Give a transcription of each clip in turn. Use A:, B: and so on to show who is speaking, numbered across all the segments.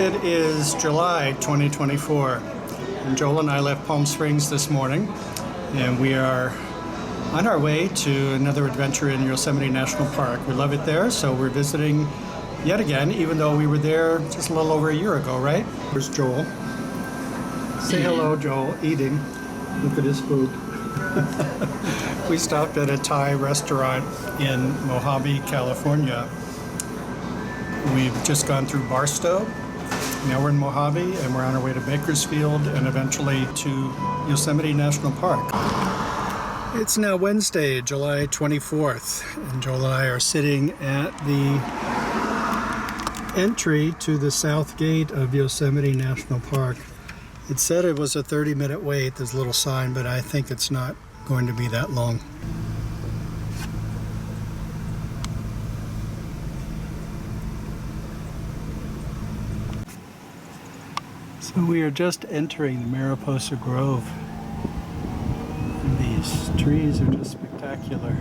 A: It is July 2024, and Joel and I left Palm Springs this morning, and we are on our way to another adventure in Yosemite National Park. We love it there, so we're visiting yet again, even though we were there just a little over a year ago, right? Here's Joel. Say hello, Joel. Eating. Look at his food. We stopped at a Thai restaurant in Mojave, California. We've just gone through Barstow. Now we're in Mojave, and we're on our way to Bakersfield and eventually to Yosemite National Park. It's now Wednesday, July 24th, and Joel and I are sitting at the entry to the south gate of Yosemite National Park. It said it was a 30-minute wait, there's a little sign, but I think it's not going to be that long. So we are just entering the Mariposa Grove. And these trees are just spectacular.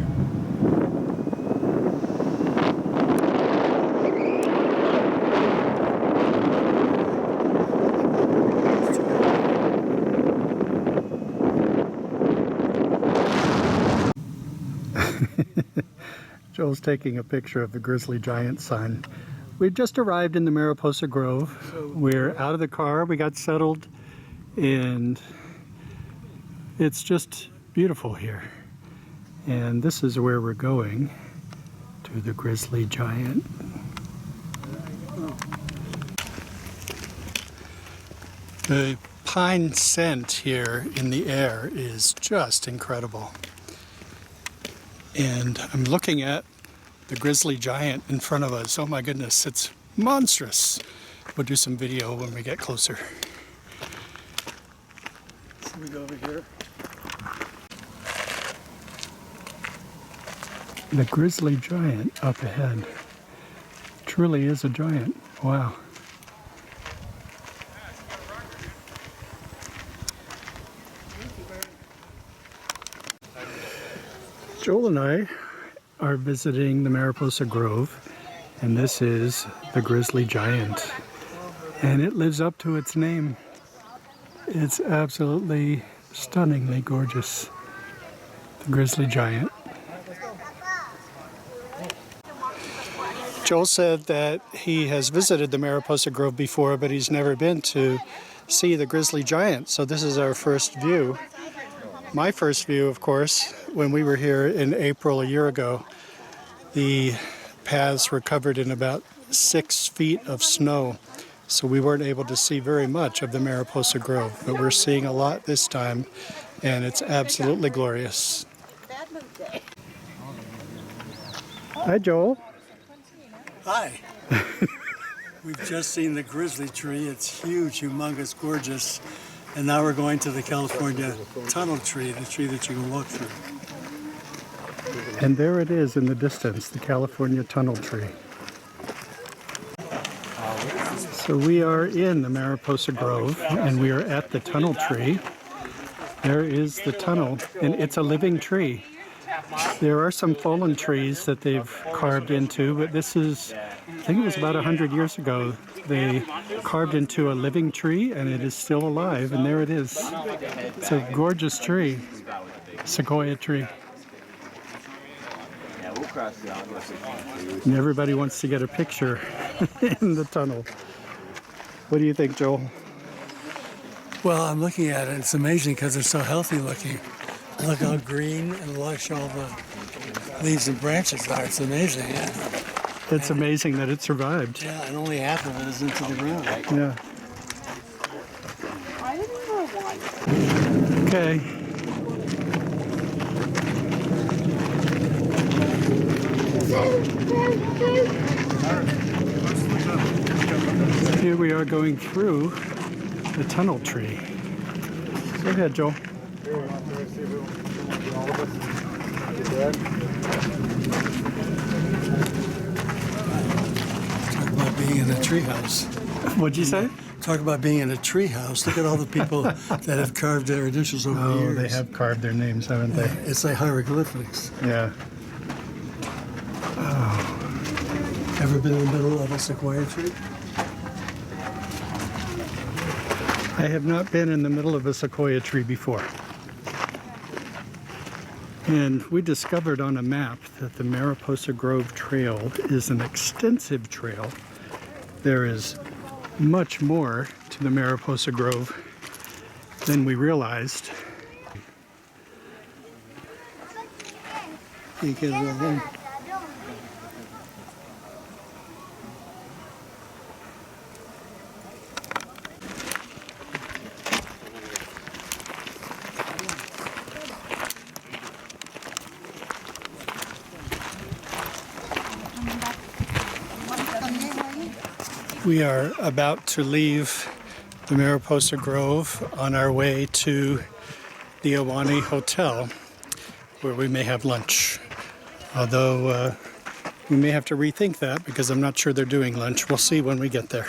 A: Joel's taking a picture of the grizzly giant sign. We've just arrived in the Mariposa Grove. We're out of the car, we got settled, and it's just beautiful here. And this is where we're going, to the grizzly giant. The pine scent here in the air is just incredible. And I'm looking at the grizzly giant in front of us. Oh my goodness, it's monstrous. We'll do some video when we get closer. So we go over here. The grizzly giant up ahead. Truly is a giant. Wow. Joel and I are visiting the Mariposa Grove, and this is the grizzly giant, and it lives up to its name. It's absolutely stunningly gorgeous. The grizzly giant. Joel said that he has visited the Mariposa Grove before, but he's never been to see the grizzly giant, so this is our first view. My first view, of course, when we were here in April a year ago, the paths were covered in about 6 feet of snow, so we weren't able to see very much of the Mariposa Grove, but we're seeing a lot this time, and it's absolutely glorious. Hi, Joel.
B: Hi. We've just seen the grizzly tree. It's huge, humongous, gorgeous. And now we're going to the California tunnel tree, the tree that you can walk through.
A: And there it is in the distance, the California tunnel tree. So we are in the Mariposa Grove, and we are at the tunnel tree. There is the tunnel, and it's a living tree. There are some fallen trees that they've carved into, but this is, I think it was about 100 years ago, they carved into a living tree, and it is still alive, and there it is. It's a gorgeous tree, sequoia tree. And everybody wants to get a picture in the tunnel. What do you think, Joel?
B: Well, I'm looking at it. It's amazing because it's so healthy looking. Look how green and lush all the leaves and branches are. It's amazing, yeah.
A: It's amazing that it survived.
B: Yeah, and only half of it is into the ground.
A: Yeah. Okay. Here we are going through the tunnel tree. Go ahead, Joel.
B: Talk about being in a treehouse.
A: What'd you say?
B: Talk about being in a treehouse. Look at all the people that have carved their initials over the years.
A: Oh, they have carved their names, haven't they?
B: It's like hieroglyphics.
A: Yeah.
B: Ever been in the middle of a sequoia tree?
A: I have not been in the middle of a sequoia tree before. And we discovered on a map that the Mariposa Grove Trail is an extensive trail. There is much more to the Mariposa Grove than we realized. We are about to leave the Mariposa Grove on our way to the Ahwahnee Hotel, where we may have lunch. Although we may have to rethink that because I'm not sure they're doing lunch. We'll see when we get there.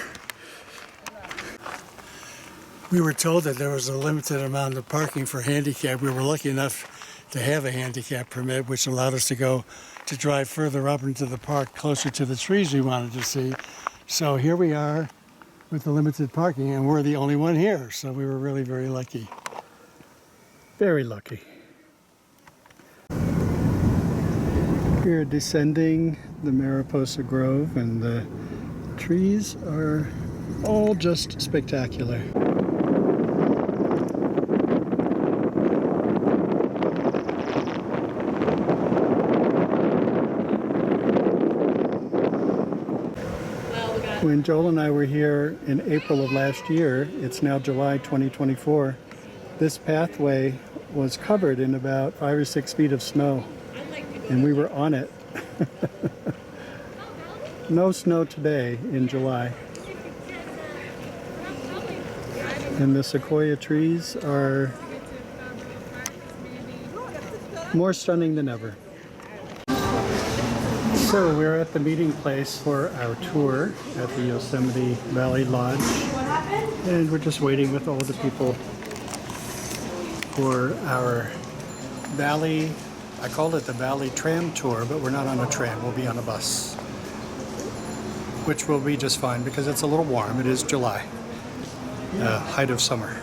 B: We were told that there was a limited amount of parking for handicap. We were lucky enough to have a handicap permit, which allowed us to drive further up into the park, closer to the trees we wanted to see. So here we are with the limited parking, and we're the only one here. So we were really very lucky.
A: Very lucky. We're descending the Mariposa Grove, and the trees are all just spectacular. When Joel and I were here in April of last year, it's now July 2024, this pathway was covered in about 5 or 6 feet of snow, and we were on it. No snow today in July. And the sequoia trees are more stunning than ever. So we're at the meeting place for our tour at the Yosemite Valley Lodge, and we're just waiting with all the people for our Valley, I called it the Valley Tram Tour, but we're not on a tram, we'll be on a bus, which will be just fine because it's a little warm. It is July, height of summer.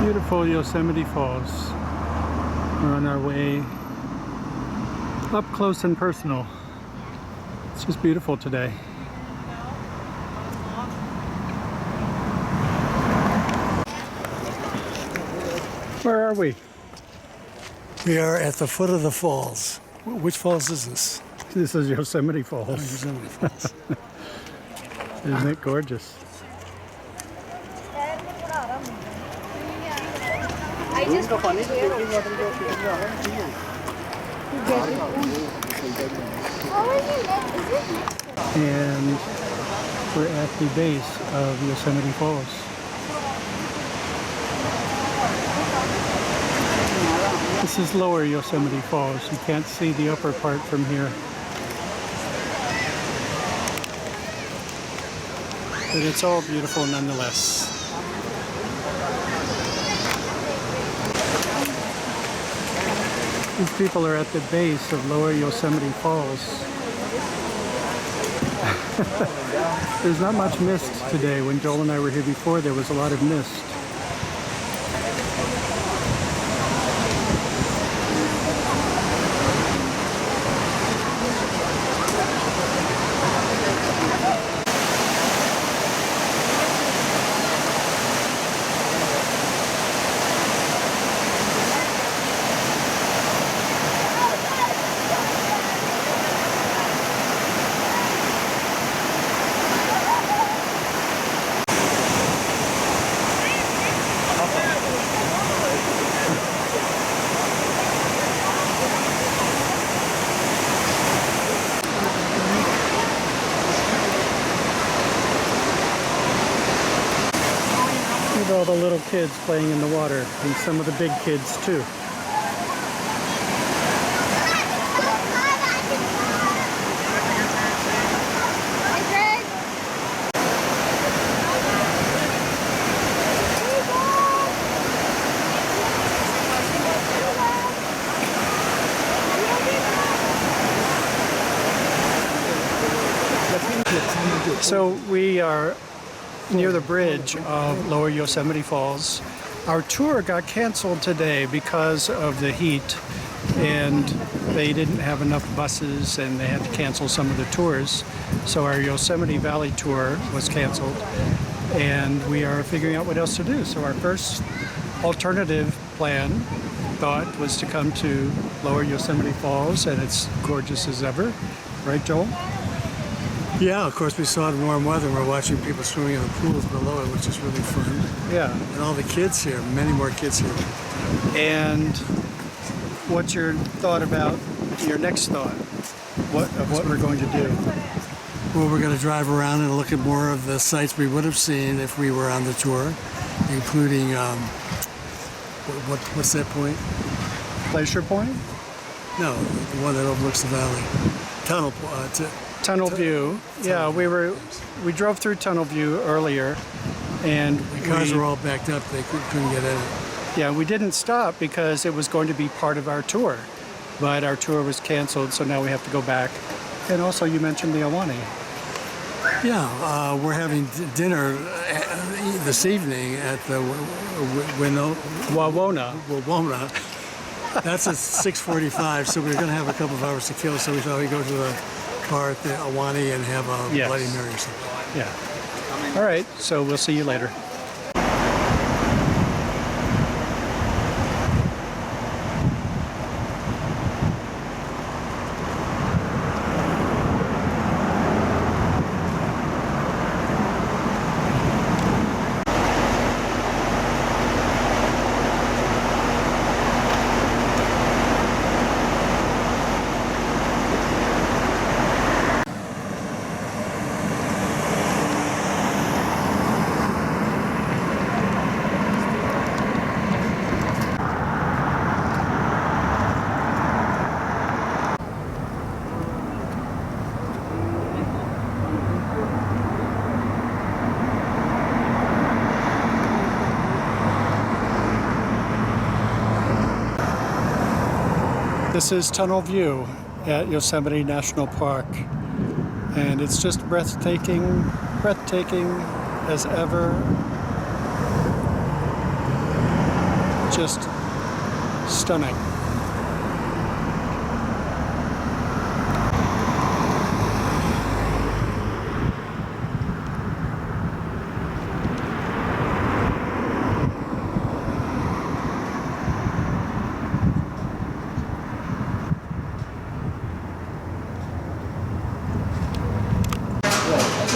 A: Beautiful Yosemite Falls. We're on our way up close and personal. It's just beautiful today. Where are we?
B: We are at the foot of the falls. Which falls is this?
A: This is Yosemite Falls.
B: Oh, Yosemite Falls.
A: Isn't it gorgeous? And we're at the base of Yosemite Falls. This is lower Yosemite Falls. You can't see the upper part from here. But it's all beautiful nonetheless. These people are at the base of lower Yosemite Falls. There's not much mist today. When Joel and I were here before, there was a lot of mist. All the little kids playing in the water, and some of the big kids too. So we are near the bridge of Lower Yosemite Falls. Our tour got canceled today because of the heat, and they didn't have enough buses and they had to cancel some of the tours. So our Yosemite Valley tour was canceled, and we are figuring out what else to do. So our first alternative thought was to come to Lower Yosemite Falls, and it's gorgeous as ever. Right, Joel?
B: Yeah, of course, we saw it in warm weather. We're watching people swimming in the pools below it, which is really fun.
A: Yeah.
B: And all the kids here, many more kids here.
A: And what's your thought about your next thought? What we're going to do?
B: Well, we're going to drive around and look at more of the sites we would have seen if we were on the tour, including, what's that point?
A: Glacier Point?
B: No, the one that overlooks the valley.
A: Tunnel View. Yeah, we drove through Tunnel View earlier, and
B: The cars were all backed up. They couldn't get in it.
A: yeah, we didn't stop because it was going to be part of our tour, but our tour was canceled, so now we have to go back. And also, you mentioned the Awani.
B: Yeah, we're having dinner this evening at the
A: Wawona.
B: Wawona. That's at 6:45, so we're going to have a couple of hours to kill. So we thought we'd go to the bar at the Awani and have a
A: Yes.
B: Bloody Mary or something.
A: Yeah. All right, so we'll see you later. This is Tunnel View at Yosemite National Park, and it's just breathtaking as ever. Just stunning.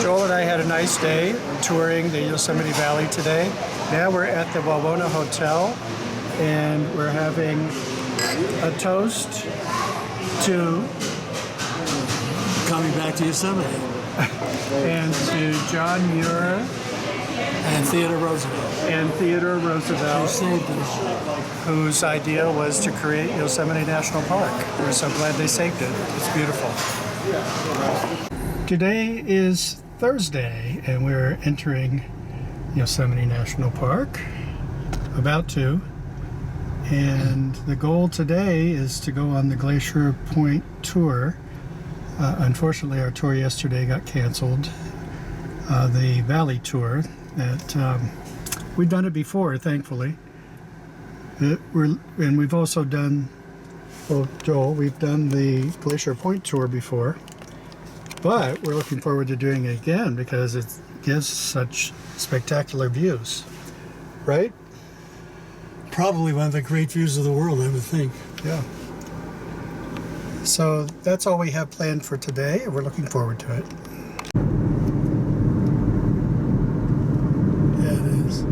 A: Joel and I had a nice day touring the Yosemite Valley today. Now we're at the Wawona Hotel, and we're having a toast to
B: Coming back to Yosemite.
A: and to John Muir
B: And Theodore Roosevelt. Who
A: Roosevelt,
B: saved us.
A: whose idea was to create Yosemite National Park. We're so glad they saved it. It's beautiful. Today is Thursday, and we're entering Yosemite National Park, about to. And the goal today is to go on the Glacier Point tour. Unfortunately, our tour yesterday got canceled. The Valley tour that we've done it before, thankfully. And we've also done, well, Joel, we've done the Glacier Point tour before. But we're looking forward to doing it again because it gives such spectacular views, right?
B: Probably one of the great views of the world, I would think.
A: Yeah. So that's all we have planned for today, and we're looking forward to it.
B: Yeah, it is.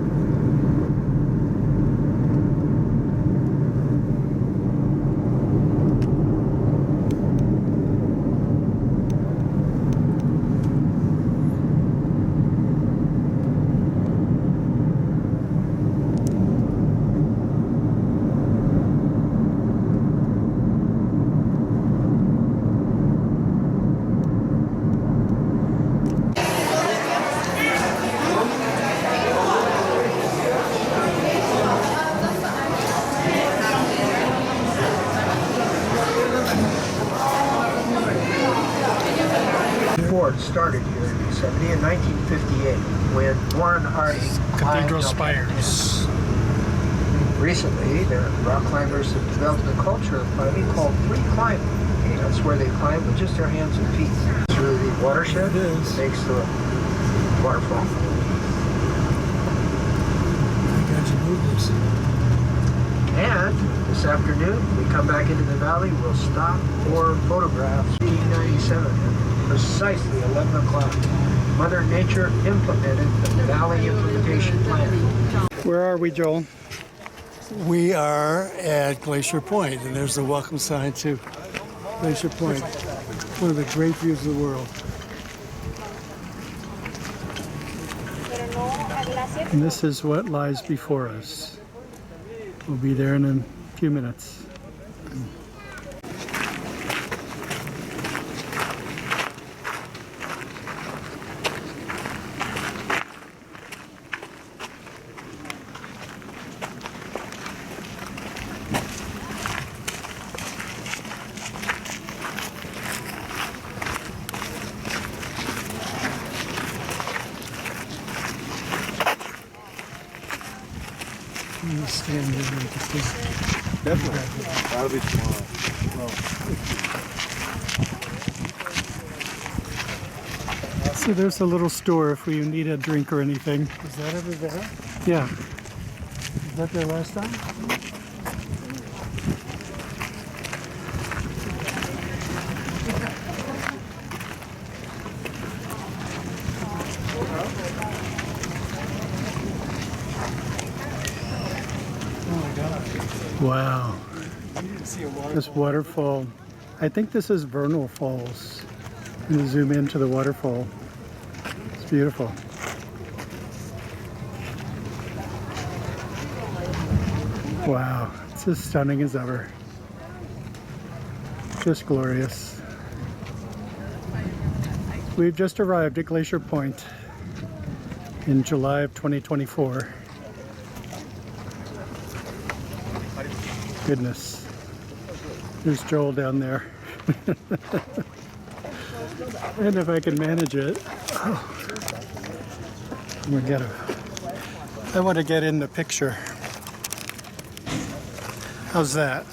C: Ford started here in Yosemite in 1958 when Hardy climbed
A: Cathedral
C: Yosemite.
A: spires.
C: Recently, the rock climbers have developed a culture of climbing called free climbing. That's where they climb with just their hands and feet through the watershed.
B: It is.
C: Makes the waterfall.
B: I got you move this.
C: And this afternoon, we come back into the valley. We'll stop for photographs. 1897 at precisely 11 o'clock. Mother Nature implemented the Valley Implementation Plan.
A: Where are we, Joel?
B: We are at Glacier Point, and there's the welcome sign to Glacier Point. One of the great views of the world.
A: And this is what lies before us. We'll be there in a few minutes.
B: I'm gonna stand here and get this.
D: Definitely. That'll be tomorrow.
A: So there's a little store if we need a drink or anything.
B: Was that ever there?
A: Yeah.
B: Was that there last time?
A: Wow.
B: You didn't see a water.
A: This waterfall. I think this is Vernal Falls. I'm going to zoom into the waterfall. It's beautiful. Wow. It's as stunning as ever. Just glorious. We've just arrived at Glacier Point in July of 2024. Goodness. There's Joel down there. And if I can manage it. Oh. I want to get in the picture. How's that?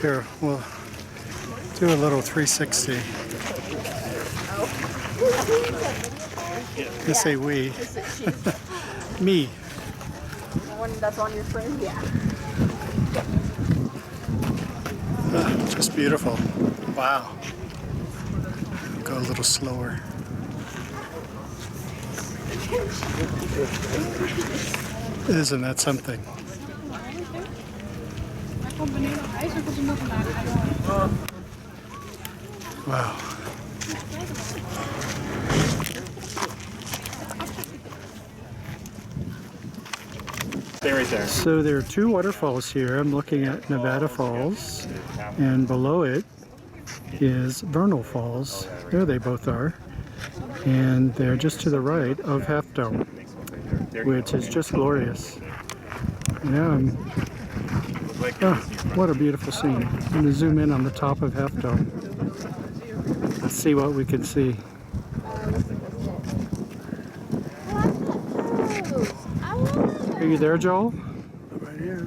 A: Here, we'll do a little 360. I say we. Me.
E: That's on your frame, yeah.
A: Just beautiful. Wow. Go a little slower. Isn't that something? Wow.
D: Stay right there.
A: So there are two waterfalls here. I'm looking at Nevada Falls, and below it is Vernal Falls. There they both are. And they're just to the right of Half Dome, which is just glorious. Yeah, oh, what a beautiful scene. I'm going to zoom in on the top of Half Dome. Let's see what we can see. Are you there, Joel?
B: Right here.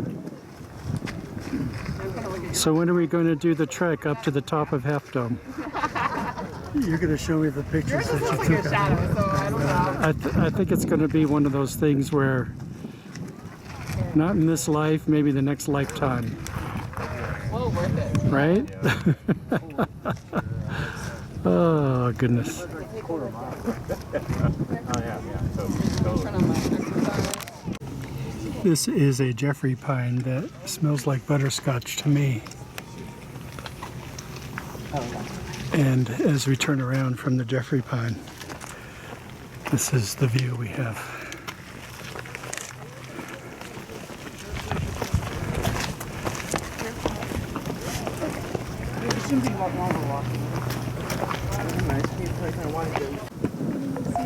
A: So when are we going to do the trek up to the top of Half Dome?
B: You're going to show me the pictures that you took.
A: I think it's going to be one of those things where, not in this life, maybe the next lifetime.
E: Well, worth it.
A: Right? Oh, goodness. This is a Jeffrey pine that smells like butterscotch to me. And as we turn around from the Jeffrey pine, this is the view we have.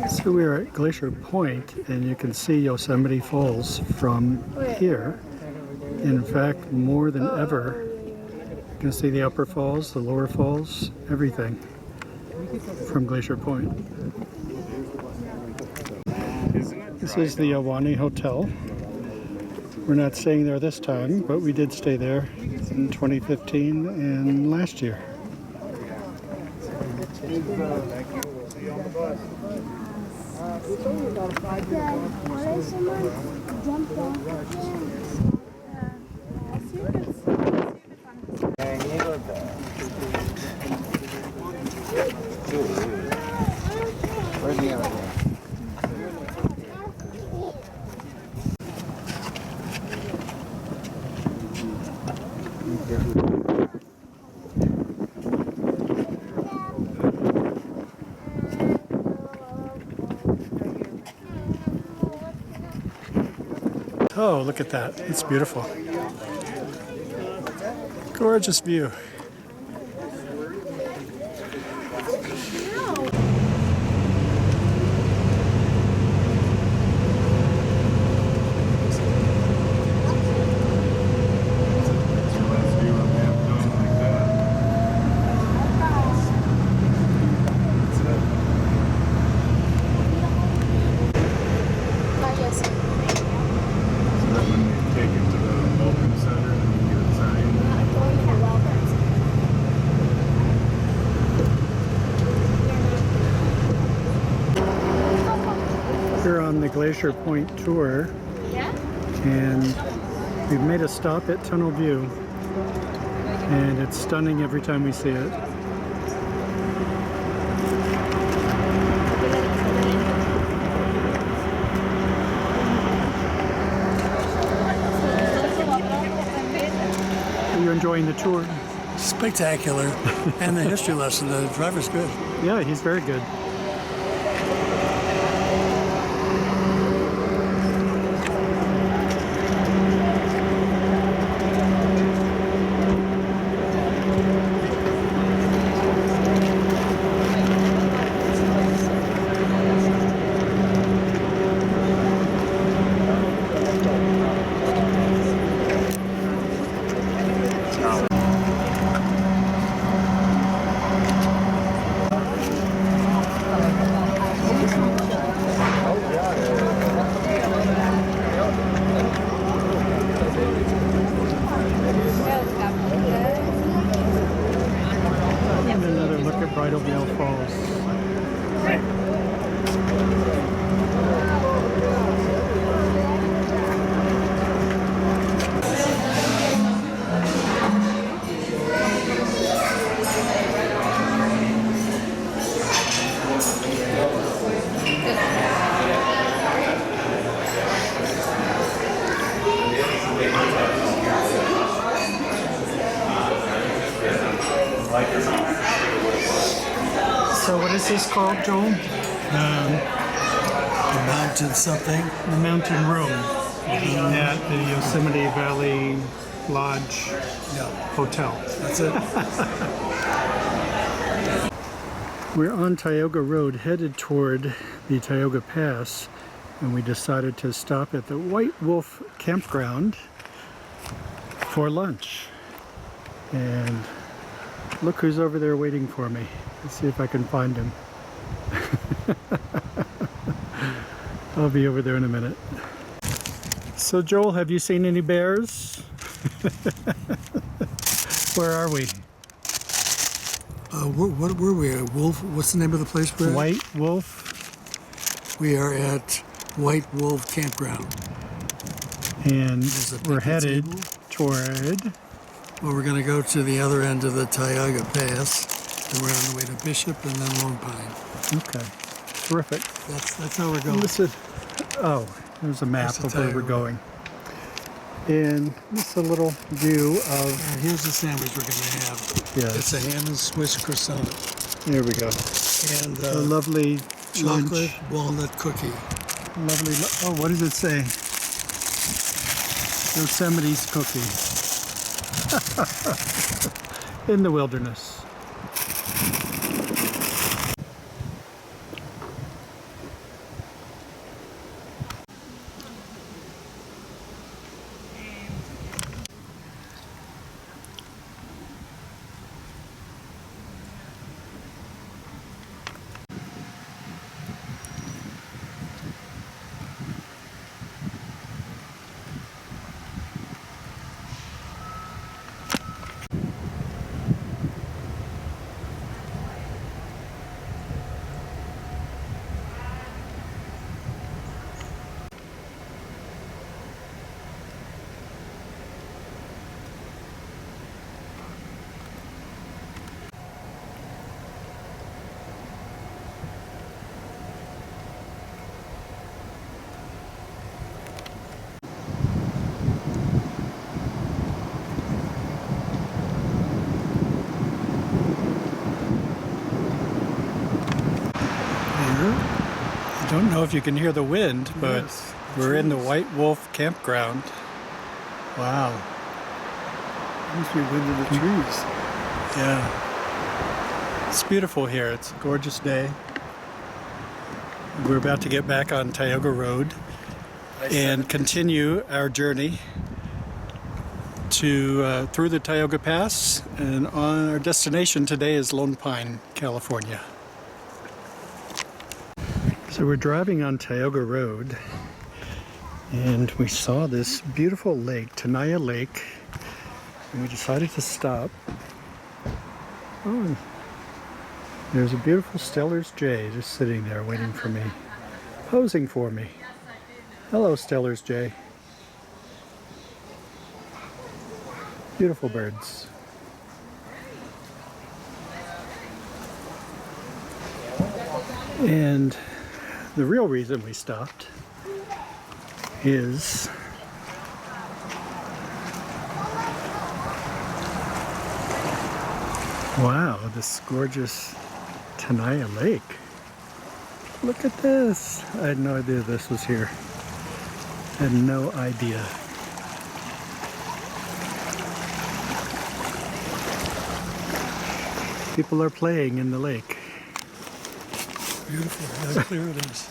A: So we're at Glacier Point, and you can see Yosemite Falls from here. In fact, more than ever. You can see the upper falls, the lower falls, everything from Glacier Point. This is the Awani Hotel. We're not staying there this time, but we did stay there in 2015 and last year.
C: Where's the other one?
A: Oh, look at that. It's beautiful. Gorgeous view. We're on the Glacier Point tour, and we've made a stop at Tunnel View, and it's stunning every time we see it. Are you enjoying the tour?
B: Spectacular. And the history lesson, the driver's good.
A: Yeah, he's very good. And another look at Bridal Veil Falls. So what is this called, Joel?
B: The mountain something.
A: The Mountain Room at the Yosemite Valley Lodge
B: Yeah,
A: Hotel.
B: that's it.
A: We're on Tioga Road headed toward the Tioga Pass, and we decided to stop at the White Wolf Campground for lunch. And look who's over there waiting for me. Let's see if I can find him. I'll be over there in a minute. So Joel, have you seen any bears? Where are we?
B: What were we at? Wolf? What's the name of the place we're at?
A: White Wolf.
B: We are at White Wolf Campground.
A: And
B: There's a
A: we're
B: picnic
A: headed
B: table.
A: toward...
B: Well, we're going to go to the other end of the Tioga Pass, and we're on the way to Bishop and then Lone Pine.
A: Okay, terrific.
B: That's how we're going.
A: This is, oh, there's a map
B: There's
A: of
B: the
A: where we're
B: Tioga
A: going. And this is a little view of,
B: And here's the sandwich we're going to have.
A: yes,
B: It's a ham and Swiss croissant
A: there we go.
B: and
A: A lovely
B: chocolate
A: lunch.
B: walnut cookie.
A: Lovely, oh, what does it say? Yosemite's cookie. In the wilderness. Don't know if you can hear the wind, but
B: Yes,
A: we're in the
B: trees.
A: White Wolf campground. Wow.
B: Must be wind in the trees.
A: Yeah. It's beautiful here. It's a gorgeous day. We're about to get back on Tioga Road and continue our journey to through the Tioga Pass, and on our destination today is Lone Pine, California. So we're driving on Tioga Road and we saw this beautiful lake, Tenaya Lake, and we decided to stop. Oh, there's a beautiful Stellar's jay just sitting there waiting for me, posing for me. Hello, Stellar's jay. Beautiful birds. And the real reason we stopped is wow, this gorgeous Tenaya Lake. Look at this. I had no idea this was here. I had no idea. People are playing in the lake.
B: Beautiful. How clear it is.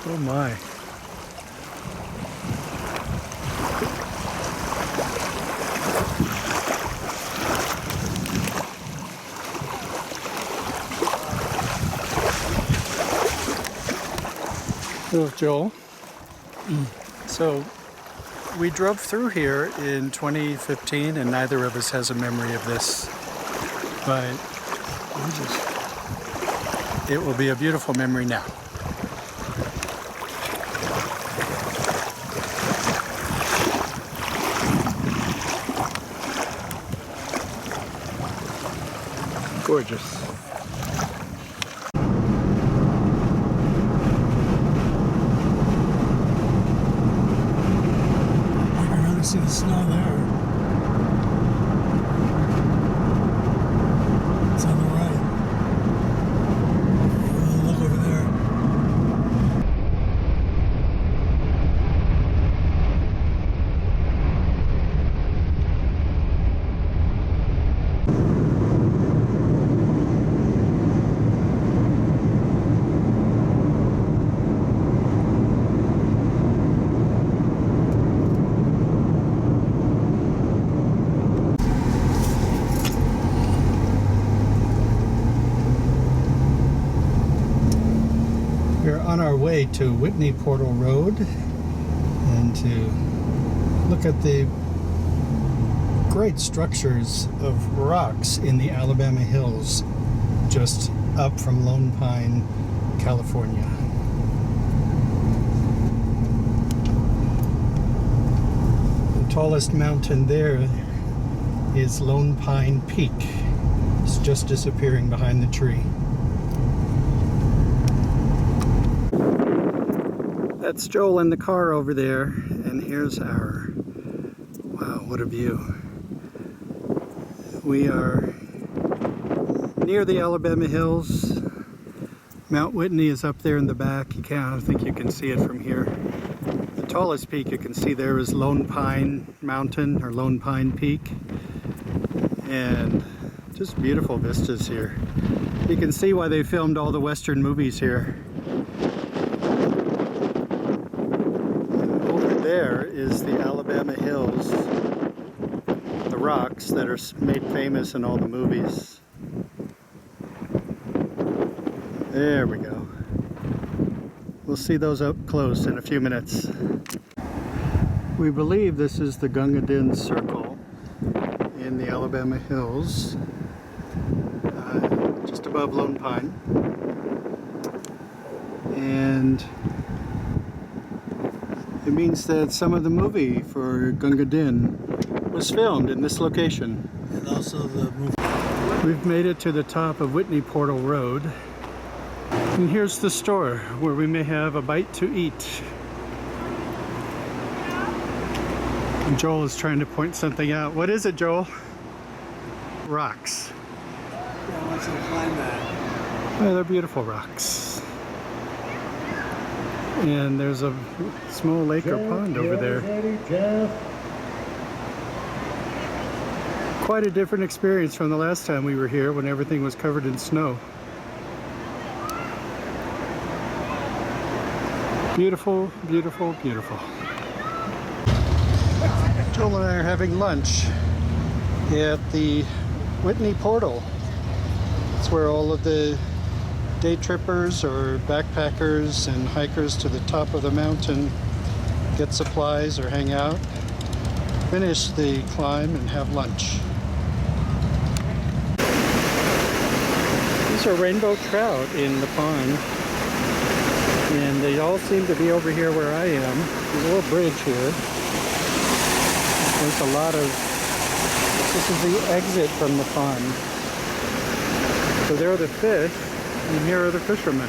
A: Oh my. Hello, Joel. So we drove through here in 2015 and neither of us has a memory of this, but it will be a beautiful memory now. Gorgeous.
B: You can really see the snow there. It's on the right. Look over there.
A: We're on our way to Whitney Portal Road and to look at the great structures of rocks in the Alabama hills just up from Lone Pine, California. The tallest mountain there is Lone Pine Peak. It's just disappearing behind the tree. That's Joel in the car over there, and here's our, wow, what a view. We are near the Alabama hills. Mount Whitney is up there in the back. I don't think you can see it from here. The tallest peak you can see there is Lone Pine Mountain, or Lone Pine Peak. And just beautiful vistas here. You can see why they filmed all the Western movies here. There is the Alabama hills, the rocks that are made famous in all the movies. There we go. We'll see those up close in a few minutes. We believe this is the Gunga Din Circle in the Alabama hills, just above Lone Pine. And it means that some of the movie for Gunga Din was filmed in this location.
B: And also the movie.
A: We've made it to the top of Whitney Portal Road. And here's the store where we may have a bite to eat. And Joel is trying to point something out. What is it, Joel? Rocks.
B: Yeah, let's climb that.
A: Oh, they're beautiful rocks. And there's a small lake or pond over there. Quite a different experience from the last time we were here when everything was covered in snow. Beautiful, beautiful, beautiful. Joel and I are having lunch at the Whitney Portal. It's where all of the day trippers or backpackers and hikers to the top of the mountain get supplies or hang out, finish the climb, and have lunch. These are rainbow trout in the pond, and they all seem to be over here where I am. There's a little bridge here. There's a lot of, this is the exit from the pond. So there are the fish, and here are the fishermen.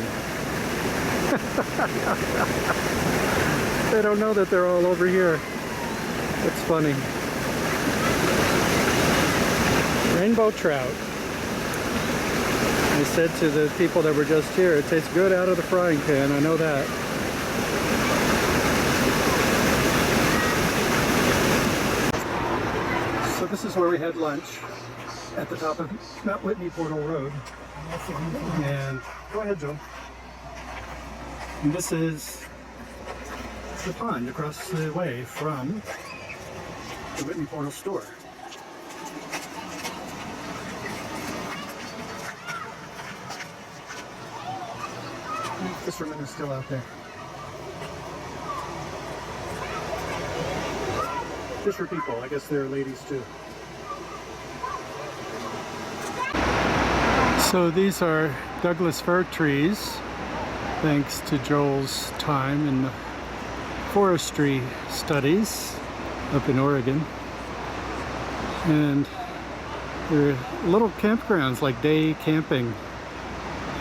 A: They don't know that they're all over here. It's funny. Rainbow trout. I said to the people that were just here, it tastes good out of the frying pan, I know that. So this is where we had lunch, at the top of Mount Whitney Portal Road. And go ahead, Joe. And this is the pond across the way from the Whitney Portal store. Fishermen are still out there. Fisher people, I guess they're ladies too. So these are Douglas fir trees, thanks to Joel's time in the forestry studies up in Oregon. And there are little campgrounds like day camping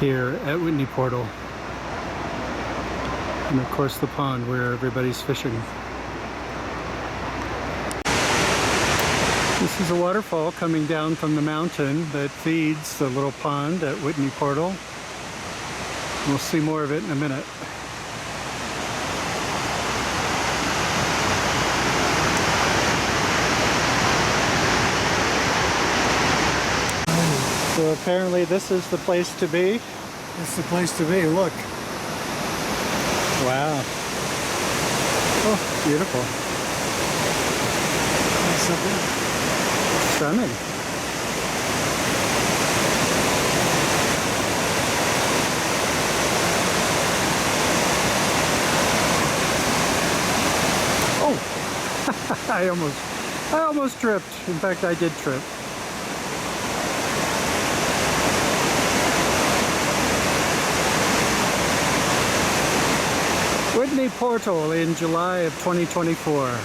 A: here at Whitney Portal. And of course the pond where everybody's fishing. This is a waterfall coming down from the mountain that feeds the little pond at Whitney Portal. We'll see more of it in a minute. So apparently this is the place to be.
B: It's the place to be. Look.
A: Wow. Oh, beautiful. Stunning. Oh, I almost tripped. In fact, I did trip. Whitney Portal in July of 2024.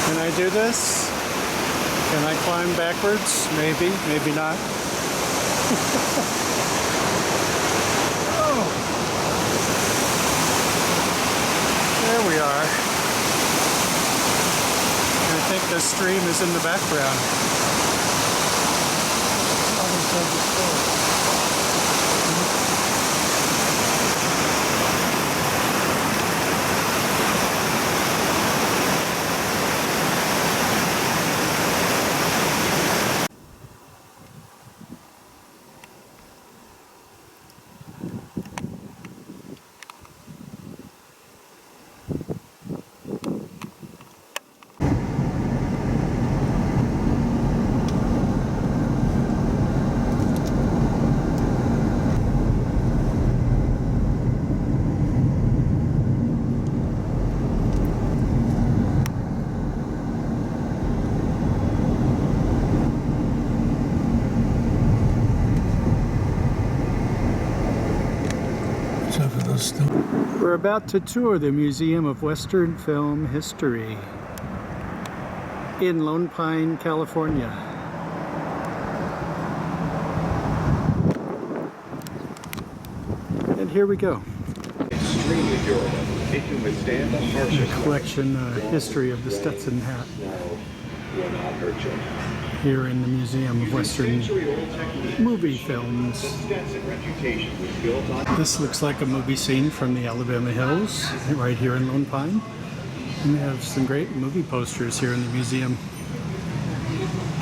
A: Can I do this? Can I climb backwards? Maybe, maybe not. Oh. There we are. I think the stream is in the background. We're about to tour the Museum of Western Film History in Lone Pine, California. And here we go.
F: Extremely durable. It can withstand the harshest
A: A collection history of the Stetson hat
F: will not hurt you.
A: here in the Museum of Western Movie Films.
F: Stetson reputation was built on
A: This looks like a movie scene from the Alabama Hills right here in Lone Pine. And they have some great movie posters here in the museum.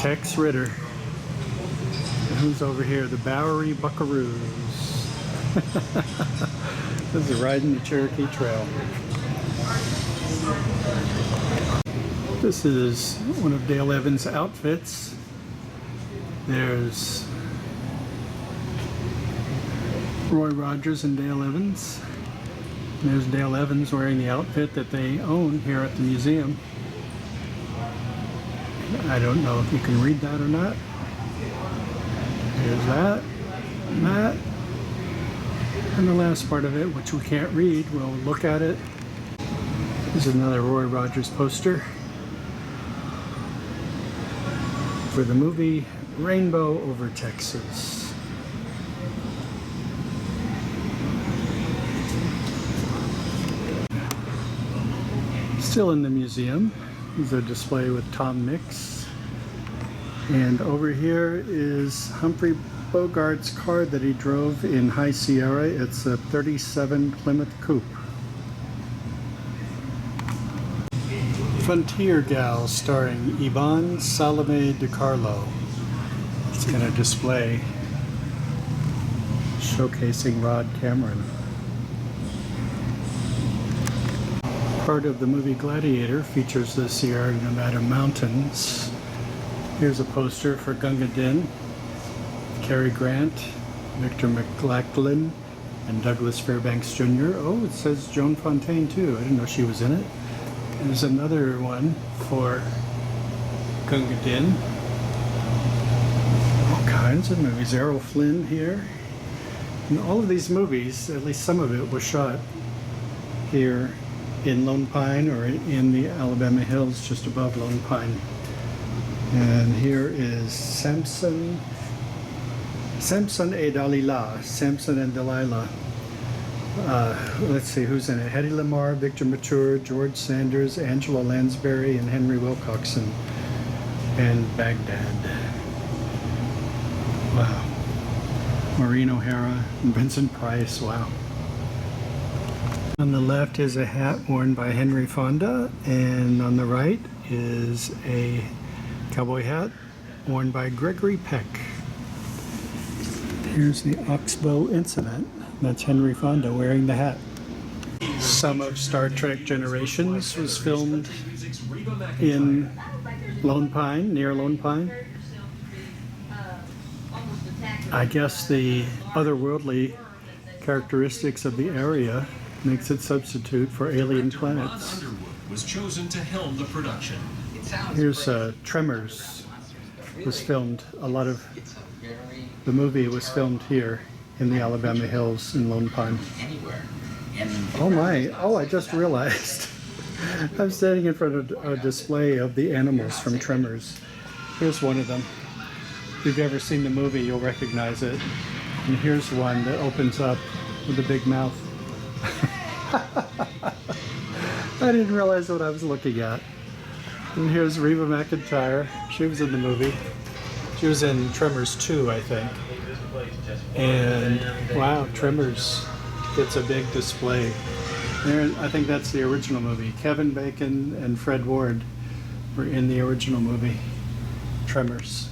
A: Tex Ritter. And who's over here? The Bowery Buckaroos. This is riding the Cherokee Trail. This is one of Dale Evans' outfits. There's Roy Rogers and Dale Evans. And there's Dale Evans wearing the outfit that they own here at the museum. I don't know if you can read that or not. There's that, and that, and the last part of it, which we can't read. We'll look at it. This is another Roy Rogers poster for the movie Rainbow Over Texas. Still in the museum is a display with Tom Mix. And over here is Humphrey Bogart's car that he drove in High Sierra. It's a 37 Plymouth Coupe. Frontier Gal starring Yvonne Salome DiCarlo. It's going to display showcasing Rod Cameron. Part of the movie Gladiator features the Sierra Nevada mountains. Here's a poster for Gunga Din, Cary Grant, Victor McLachlan, and Douglas Fairbanks Jr. Oh, it says Joan Fontaine too. I didn't know she was in it. There's another one for Gunga Din. All kinds of movies. Errol Flynn here. And all of these movies, at least some of it, was shot here in Lone Pine or in the Alabama Hills just above Lone Pine. And here is Samson et Delilah. Samson and Delilah. Let's see who's in it. Hedy Lamarr, Victor Mature, George Sanders, Angela Lansbury, and Henry Wilcoxon. And Baghdad. Wow. Maureen O'Hara and Vincent Price. Wow. On the left is a hat worn by Henry Fonda, and on the right is a cowboy hat worn by Gregory Peck. Here's the Oxbow Incident. That's Henry Fonda wearing the hat. Some of Star Trek Generations was filmed in Lone Pine, near Lone Pine. I guess the otherworldly characteristics of the area makes it substitute for alien planets.
G: Was chosen to helm the production.
A: Here's Tremors. Was filmed. A lot of the movie was filmed here in the Alabama Hills in Lone Pine. Oh my! Oh, I just realized. I'm standing in front of a display of the animals from Tremors. Here's one of them. If you've ever seen the movie, you'll recognize it. And here's one that opens up with a big mouth. I didn't realize what I was looking at. And here's Reba McEntire. She was in the movie. She was in Tremors 2, I think. And wow, Tremors gets a big display. There, I think that's the original movie. Kevin Bacon and Fred Ward were in the original movie, Tremors.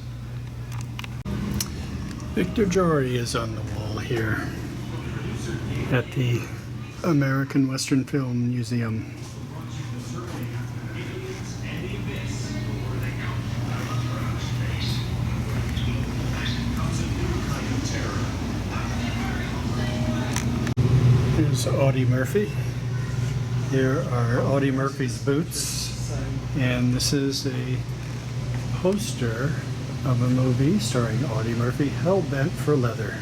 A: Victor Jory is on the wall here at the American Western Film Museum. Here's Audie Murphy. Here are Audie Murphy's boots, and this is a poster of a movie starring Audie Murphy, Hell Bent for Leather.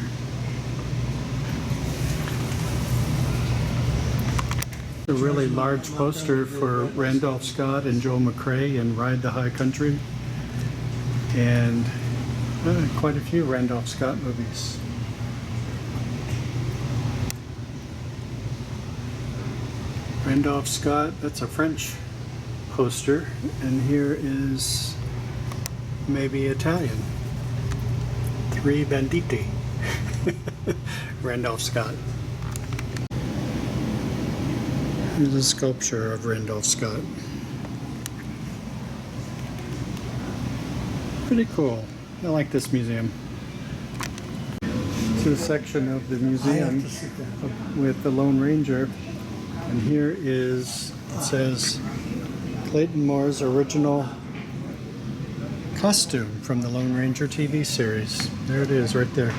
A: A really large poster for Randolph Scott and Joel McCrea in Ride the High Country, and quite a few Randolph Scott movies. Randolph Scott, that's a French poster, and here is maybe Italian. Three Banditi. Randolph Scott. Here's a sculpture of Randolph Scott. Pretty cool. I like this museum. It's a section of the museum with the Lone Ranger. And here is, it says, Clayton Moore's original costume from the Lone Ranger TV series. There it is, right there.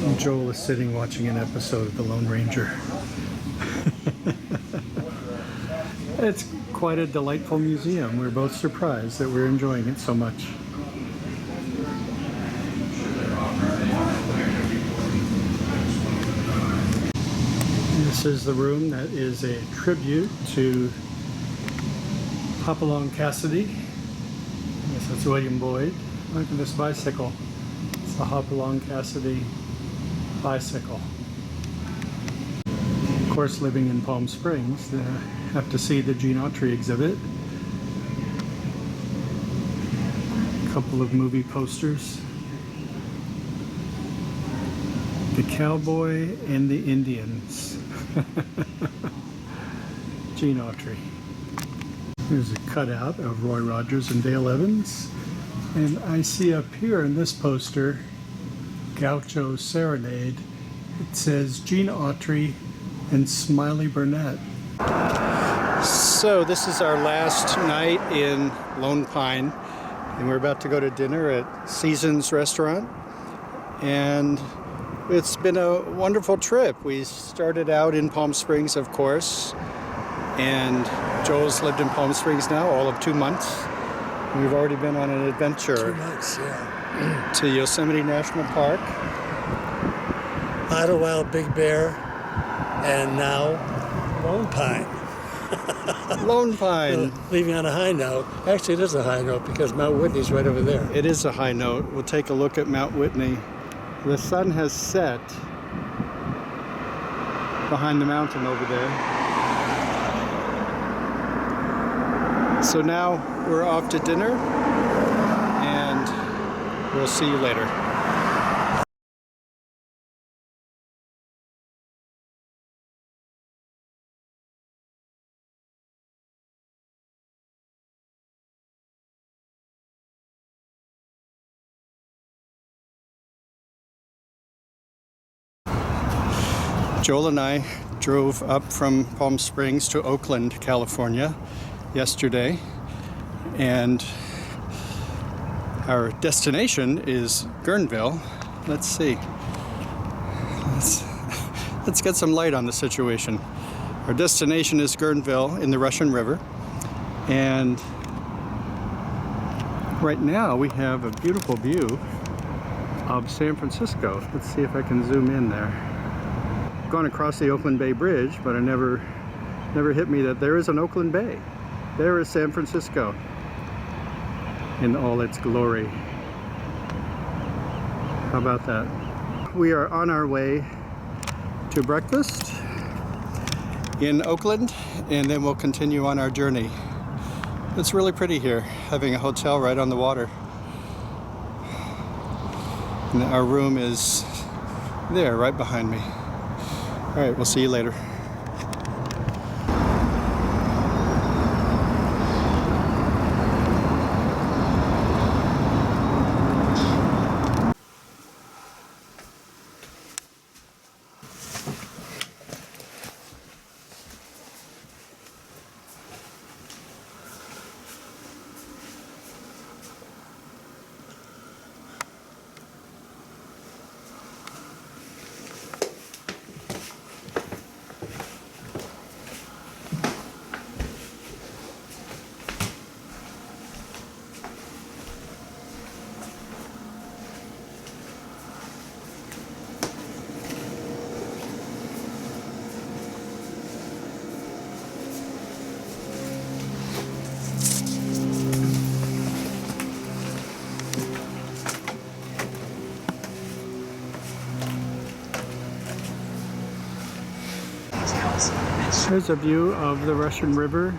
A: And Joel is sitting watching an episode of the Lone Ranger. It's quite a delightful museum. We're both surprised that we're enjoying it so much. This is the room that is a tribute to Hopalong Cassidy. I guess that's William Boyd. Look at this bicycle. It's the Hopalong Cassidy bicycle. Of course, living in Palm Springs, they have to see the Gene Autry exhibit. A couple of movie posters. The Cowboy and the Indians. Gene Autry. Here's a cutout of Roy Rogers and Dale Evans. And I see up here in this poster, Gaucho Serenade. It says Gene Autry and Smiley Burnett. So this is our last night in Lone Pine, and we're about to go to dinner at Seasons Restaurant. And it's been a wonderful trip. We started out in Palm Springs, of course, and Joel's lived in Palm Springs now all of 2 months. And we've already been on an adventure
B: 2 months, yeah.
A: to Yosemite National Park.
B: Idlewild, Big Bear, and now Lone Pine.
A: Lone Pine.
B: Leaving on a high note. Actually, it is a high note because Mount Whitney's right over there.
A: It is a high note. We'll take a look at Mount Whitney. The sun has set behind the mountain over there. So now we're off to dinner, and we'll see you later. Joel and I drove up from Palm Springs to Oakland, California yesterday, and our destination is Guerneville. Let's see. Let's get some light on the situation. Our destination is Guerneville in the Russian River, and right now we have a beautiful view of San Francisco. Let's see if I can zoom in there. I've gone across the Oakland Bay Bridge, but it never hit me that there is an Oakland Bay. There is San Francisco in all its glory. How about that? We are on our way to breakfast in Oakland, and then we'll continue on our journey. It's really pretty here, having a hotel right on the water. And our room is there, right behind me. All right, we'll see you later. There's a view of the Russian River.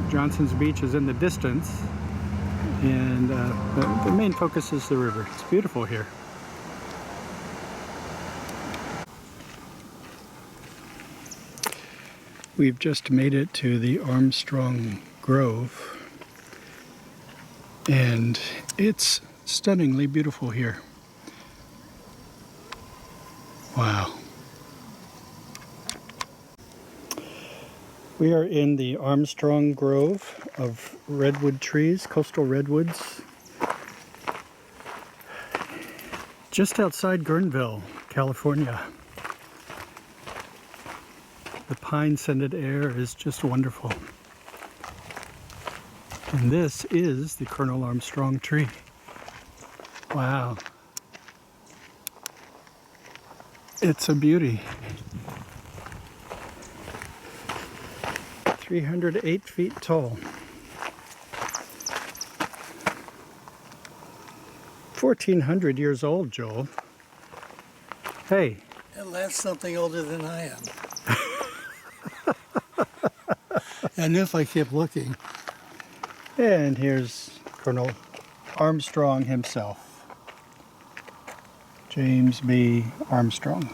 A: Johnson's Beach is in the distance, and the main focus is the river. It's beautiful here. We've just made it to the Armstrong Grove, and it's stunningly beautiful here. Wow. We are in the Armstrong Grove of redwood trees, coastal redwoods, just outside Guerneville, California. The pine-scented air is just wonderful. And this is the Colonel Armstrong tree. Wow. It's a beauty. 308 feet tall. 1,400 years old, Joel. Hey.
B: And that's something older than I am. I knew if I kept looking.
A: And here's Colonel Armstrong himself. James B. Armstrong.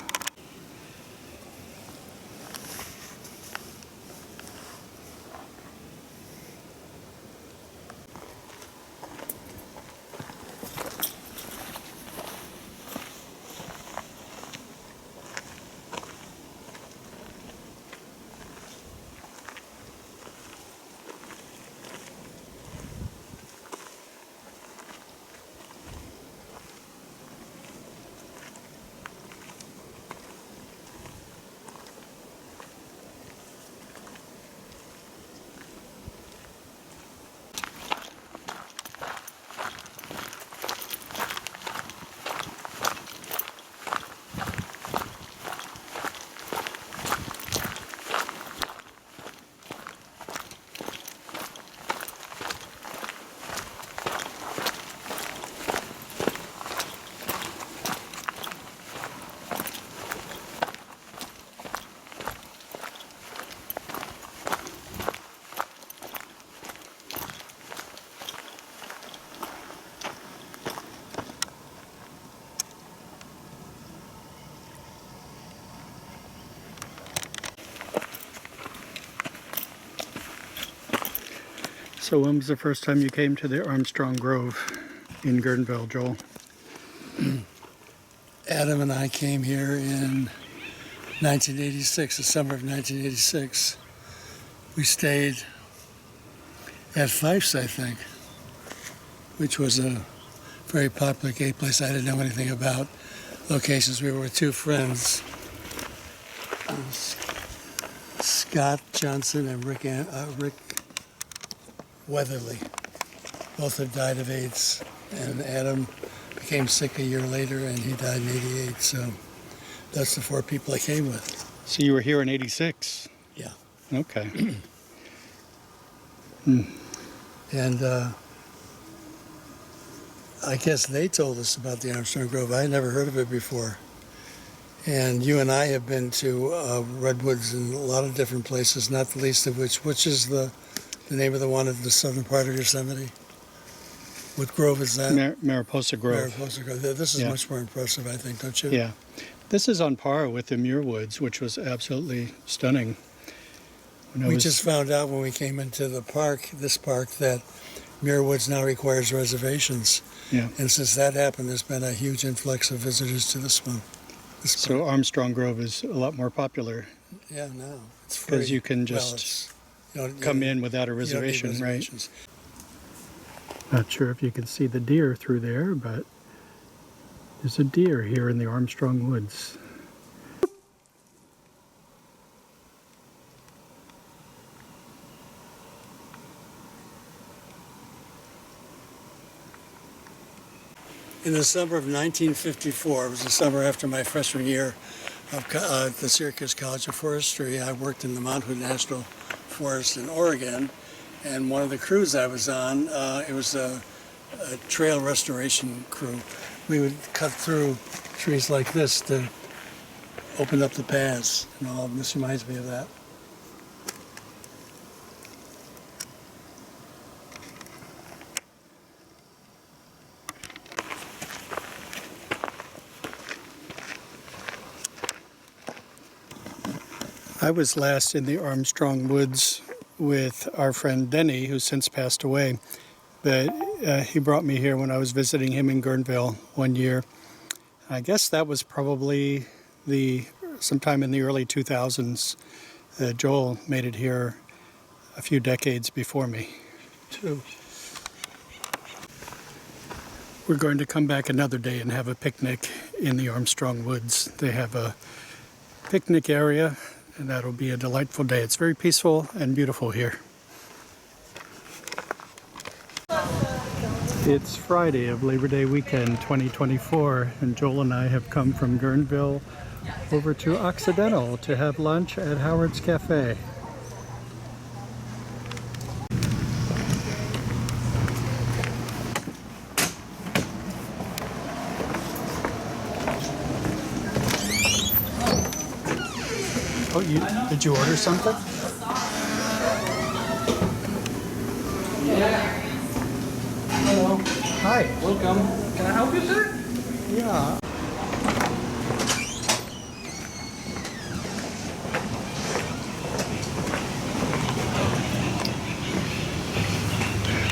A: So when was the first time you came to the Armstrong Grove in Guerneville, Joel?
B: Adam and I came here in 1986, the summer of 1986. We stayed at Fife's, I think, which was a very popular gay place I didn't know anything about. Locations. We were with two friends, Scott Johnson and Rick Weatherly. Both had died of AIDS, and Adam became sick a year later, and he died in '88. So that's the four people I came with.
A: So you were here in '86?
B: Yeah.
A: Okay.
B: And I guess they told us about the Armstrong Grove. I had never heard of it before. And you and I have been to redwoods in a lot of different places, not the least of which is the name of the one in the southern part of Yosemite? What grove is that?
A: Mariposa Grove.
B: Mariposa Grove. This is much more impressive, I think, don't you?
A: Yeah. This is on par with the Muir Woods, which was absolutely stunning.
B: We just found out when we came into the park, this park, that Muir Woods now requires reservations.
A: Yeah.
B: And since that happened, there's been a huge influx of visitors to this one.
A: So Armstrong Grove is a lot more popular.
B: Yeah, no. It's free.
A: Because you can just come in without a reservation, right? Not sure if you can see the deer through there, but there's a deer here in the Armstrong Woods.
B: In the summer of 1954, it was the summer after my freshman year of the Syracuse College of Forestry, I worked in the Mount Hood National Forest in Oregon, and one of the crews I was on, it was a trail restoration crew. We would cut through trees like this to open up the paths and all. This reminds me of that.
A: I was last in the Armstrong Woods with our friend Denny, who's since passed away. But he brought me here when I was visiting him in Guerneville one year. I guess that was probably sometime in the early 2000s. Joel made it here a few decades before me, too. We're going to come back another day and have a picnic in the Armstrong Woods. They have a picnic area, and that'll be a delightful day. It's very peaceful and beautiful here. It's Friday of Labor Day weekend 2024, and Joel and I have come from Guerneville over to Occidental to have lunch at Howard's Cafe. Oh, did you order something?
H: Yeah. Hello.
A: Hi.
H: Welcome. Can I help you, sir?
A: Yeah.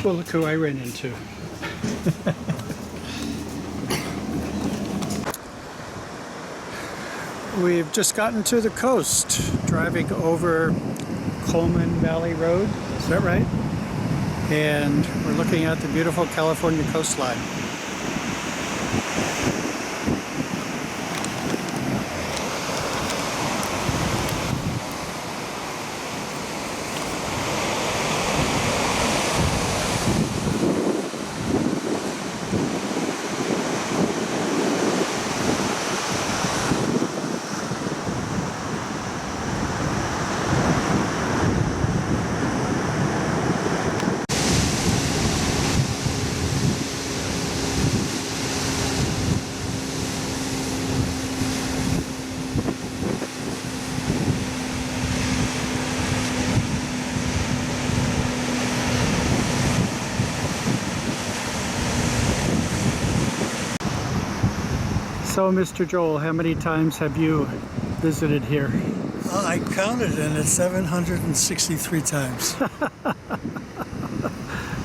A: Well, look who I ran into. We've just gotten to the coast, driving over Coleman Valley Road. Is that right? And we're looking at the beautiful California coastline. So, Mr. Joel, how many times have you visited here?
B: I counted and it's 763 times.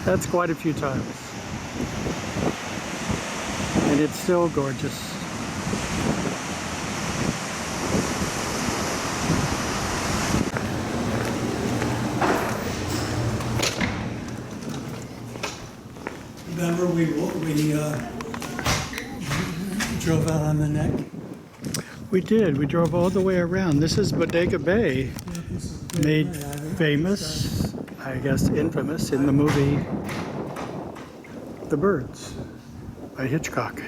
A: That's quite a few times. And it's still gorgeous.
B: Remember we drove out on the neck?
A: We did. We drove all the way around. This is Bodega Bay, made famous, I guess infamous, in the movie The Birds by Hitchcock.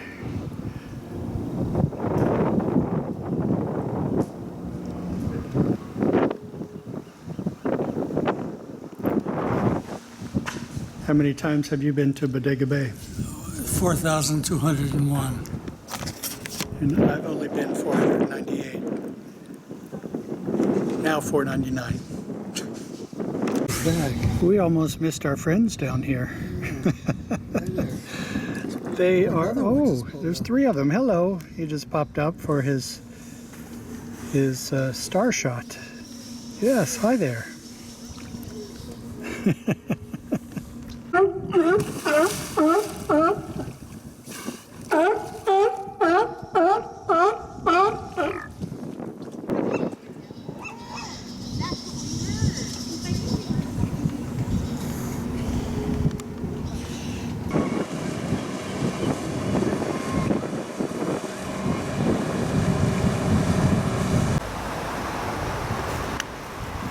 A: How many times have you been to Bodega Bay?
B: 4,201.
A: And I've only been 498. Now 499. We almost missed our friends down here. They are, oh, there's three of them. Hello. He just popped up for his star shot. Yes, hi there.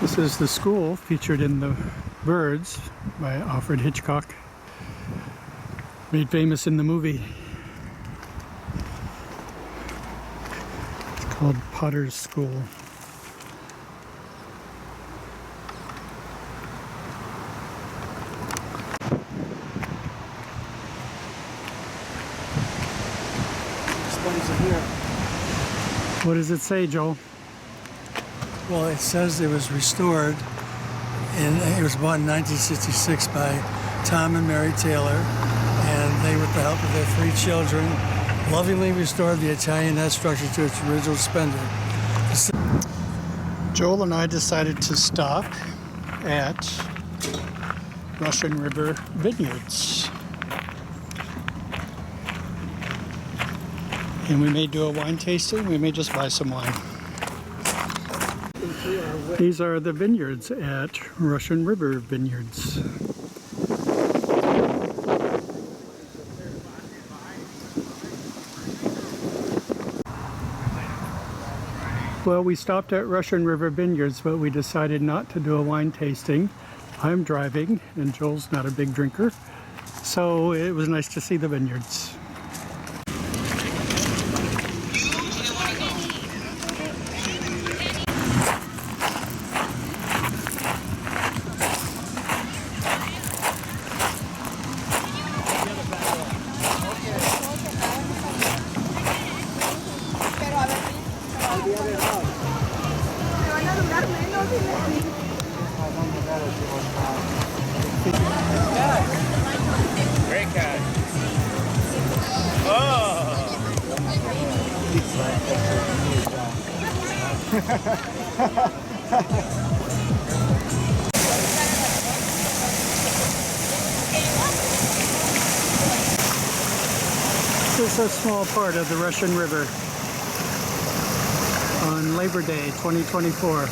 A: This is the school featured in The Birds by Alfred Hitchcock, made famous in the movie. It's called Potter's School. What does it say, Joel?
B: Well, it says it was restored, and it was bought in 1966 by Tom and Mary Taylor, and they, with the help of their 3 children, lovingly restored the Italianate structure to its original splendor.
A: Joel and I decided to stop at Russian River Vineyards. And we may do a wine tasting, we may just buy some wine. These are the vineyards at Russian River Vineyards. Well, we stopped at Russian River Vineyards, but we decided not to do a wine tasting. I'm driving, and Joel's not a big drinker, so it was nice to see the vineyards.
D: Great cat. Oh!
A: This is a small part of the Russian River on Labor Day 2024.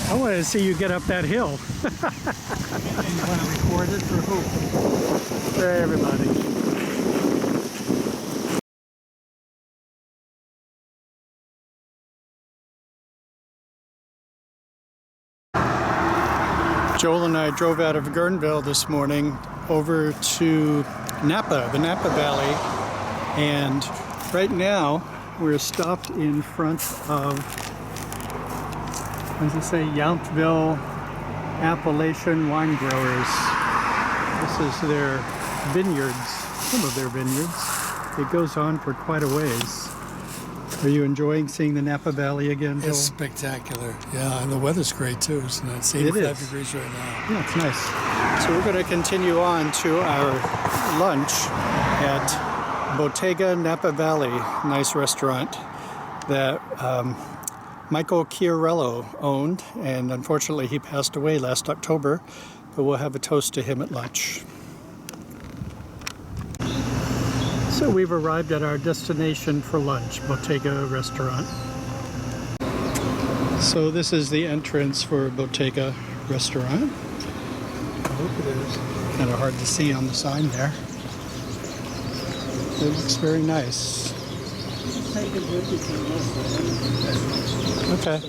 A: I wanted to see you get up that hill.
B: You want to record it for who?
A: For everybody. Joel and I drove out of Guerneville this morning over to Napa, the Napa Valley, and right now we're stopped in front of, what does it say, Yountville Appalachian Wine Growers. This is their vineyards, some of their vineyards. It goes on for quite a ways. Are you enjoying seeing the Napa Valley again, Joel?
B: It's spectacular. Yeah, and the weather's great too. It's not 85 degrees right now.
A: Yeah, it's nice. So we're going to continue on to our lunch at Bottega Napa Valley, nice restaurant that Michael Chiarello owned, and unfortunately he passed away last October, but we'll have a toast to him at lunch. So we've arrived at our destination for lunch, Bottega Restaurant. So this is the entrance for Bottega Restaurant. I hope it is. Kind of hard to see on the sign there. It looks very nice. Okay.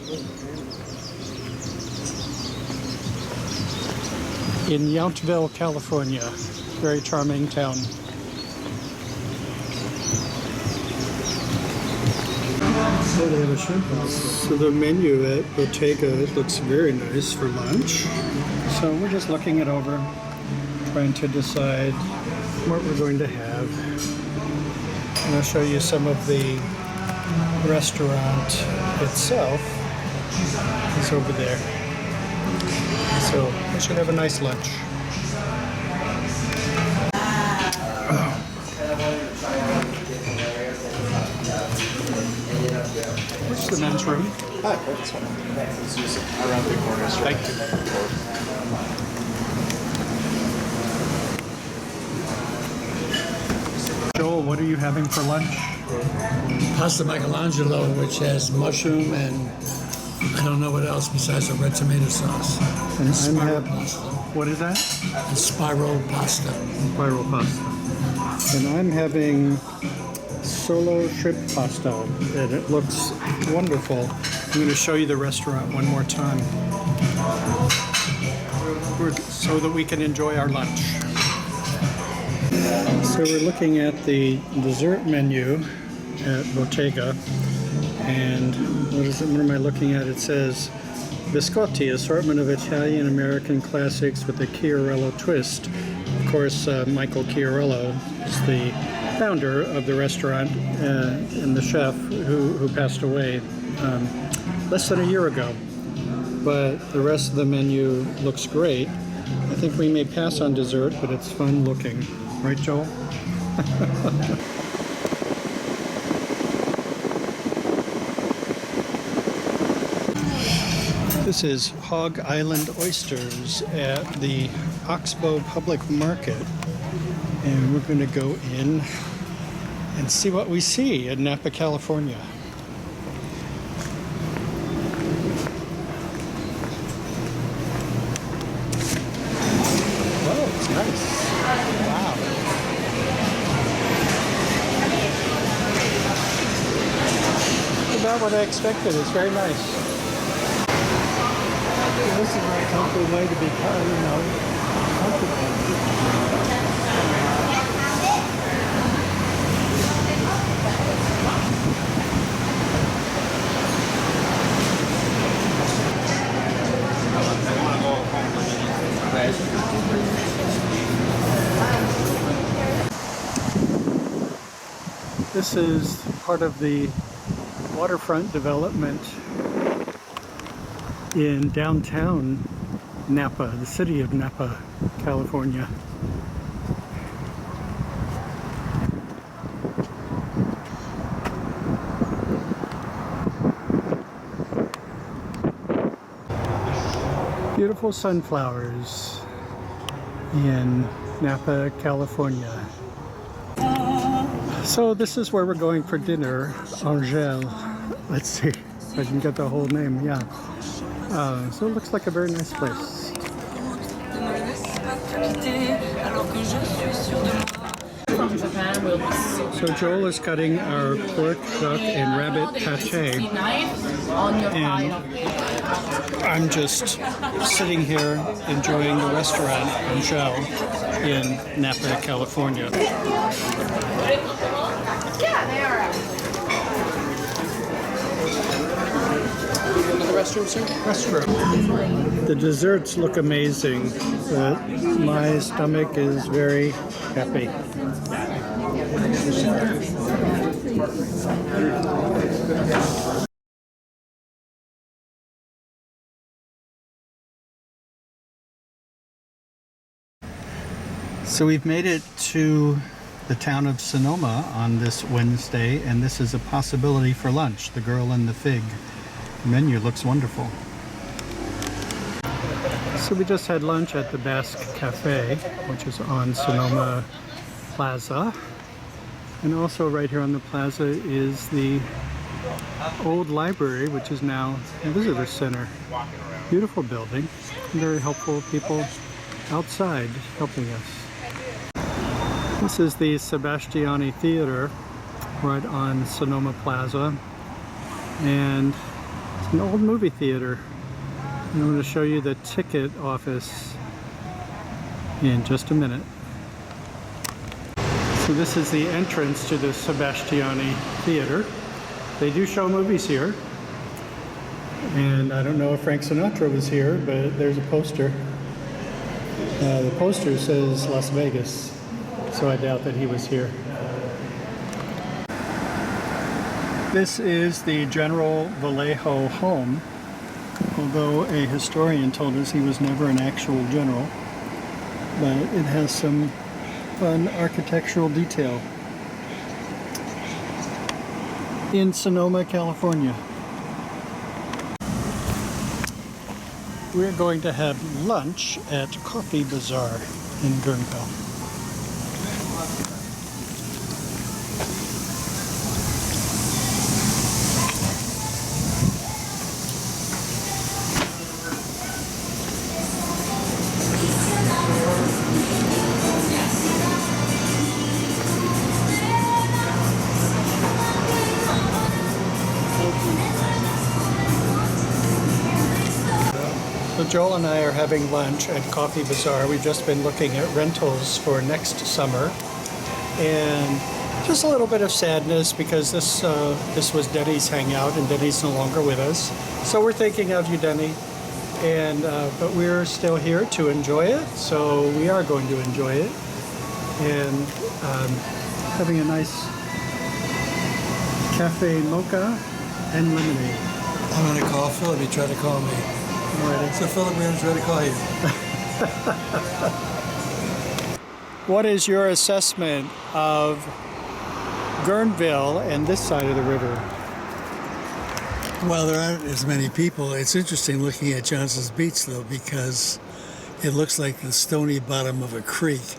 A: In Yountville, California. Very charming town. So the menu at Bottega looks very nice for lunch. So we're just looking it over, trying to decide what we're going to have. And I'll show you some of the restaurant itself. It's over there. So we should have a nice lunch. Where's the men's room?
D: Hi, this one. It's just around the corner. Thank
A: you. Joel, what are you having for lunch?
B: Pasta Michelangelo, which has mushroom and I don't know what else besides a red tomato sauce.
A: And
B: Smart pasta.
A: What is that?
B: Spiral pasta.
A: Spiral pasta. And I'm having solo shrimp pasta, and it looks wonderful. I'm going to show you the restaurant one more time so that we can enjoy our lunch. So we're looking at the dessert menu at Bottega, and what am I looking at? It says biscotti, assortment of Italian American classics with a Chiarello twist. Of course, Michael Chiarello is the founder of the restaurant and the chef who passed away less than a year ago. But the rest of the menu looks great. I think we may pass on dessert, but it's fun looking. Right, Joel? This is Hog Island oysters at the Oxbow Public Market. And we're going to go in and see what we see in Napa, California. Oh, it's nice. Wow. About what I expected. It's very nice. This is my comfort way to be, comfortable. This is part of the waterfront development in downtown Napa, the city of Napa, California. Beautiful sunflowers in Napa, California. So this is where we're going for dinner, Angèle. Let's see if I can get the whole name, yeah. So it looks like a very nice place. So Joel is cutting our pork, duck, and rabbit pate, and I'm just sitting here enjoying the restaurant Angèle in Napa, California.
E: Yeah, they are.
A: Restroom. The desserts look amazing, but my stomach is very happy. So we've made it to the town of Sonoma on this Wednesday, and this is a possibility for lunch, the Girl and the Fig. The menu looks wonderful. So we just had lunch at the Basque Cafe, which is on Sonoma Plaza. And also right here on the plaza is the old library, which is now a visitor center. Beautiful building, very helpful people outside helping us. This is the Sebastiani Theater right on Sonoma Plaza. And it's an old movie theater. And I'm going to show you the ticket office in just a minute. So this is the entrance to the Sebastiani Theater. They do show movies here. And I don't know if Frank Sinatra was here, but there's a poster. The poster says Las Vegas, so I doubt that he was here. This is the General Vallejo home, although a historian told us he was never an actual general, but it has some fun architectural detail. In Sonoma, California. We're going to have lunch at Coffee Bazaar in Guerneville. Joel and I are having lunch at Coffee Bazaar. We've just been looking at rentals for next summer. And just a little bit of sadness because this was Denny's hangout and Denny's no longer with us. So we're thinking of you, Denny. And but we're still here to enjoy it, so we are going to enjoy it. And having a nice cafe mocha and lemonade.
B: I'm going to call Philip. He tried to call me.
A: Alrighty.
B: So Philip, we're going to try to call you.
A: What is your assessment of Guerneville and this side of the river?
B: Well, there aren't as many people. It's interesting looking at Johnson's Beach, though, because it looks like the stony bottom of a creek,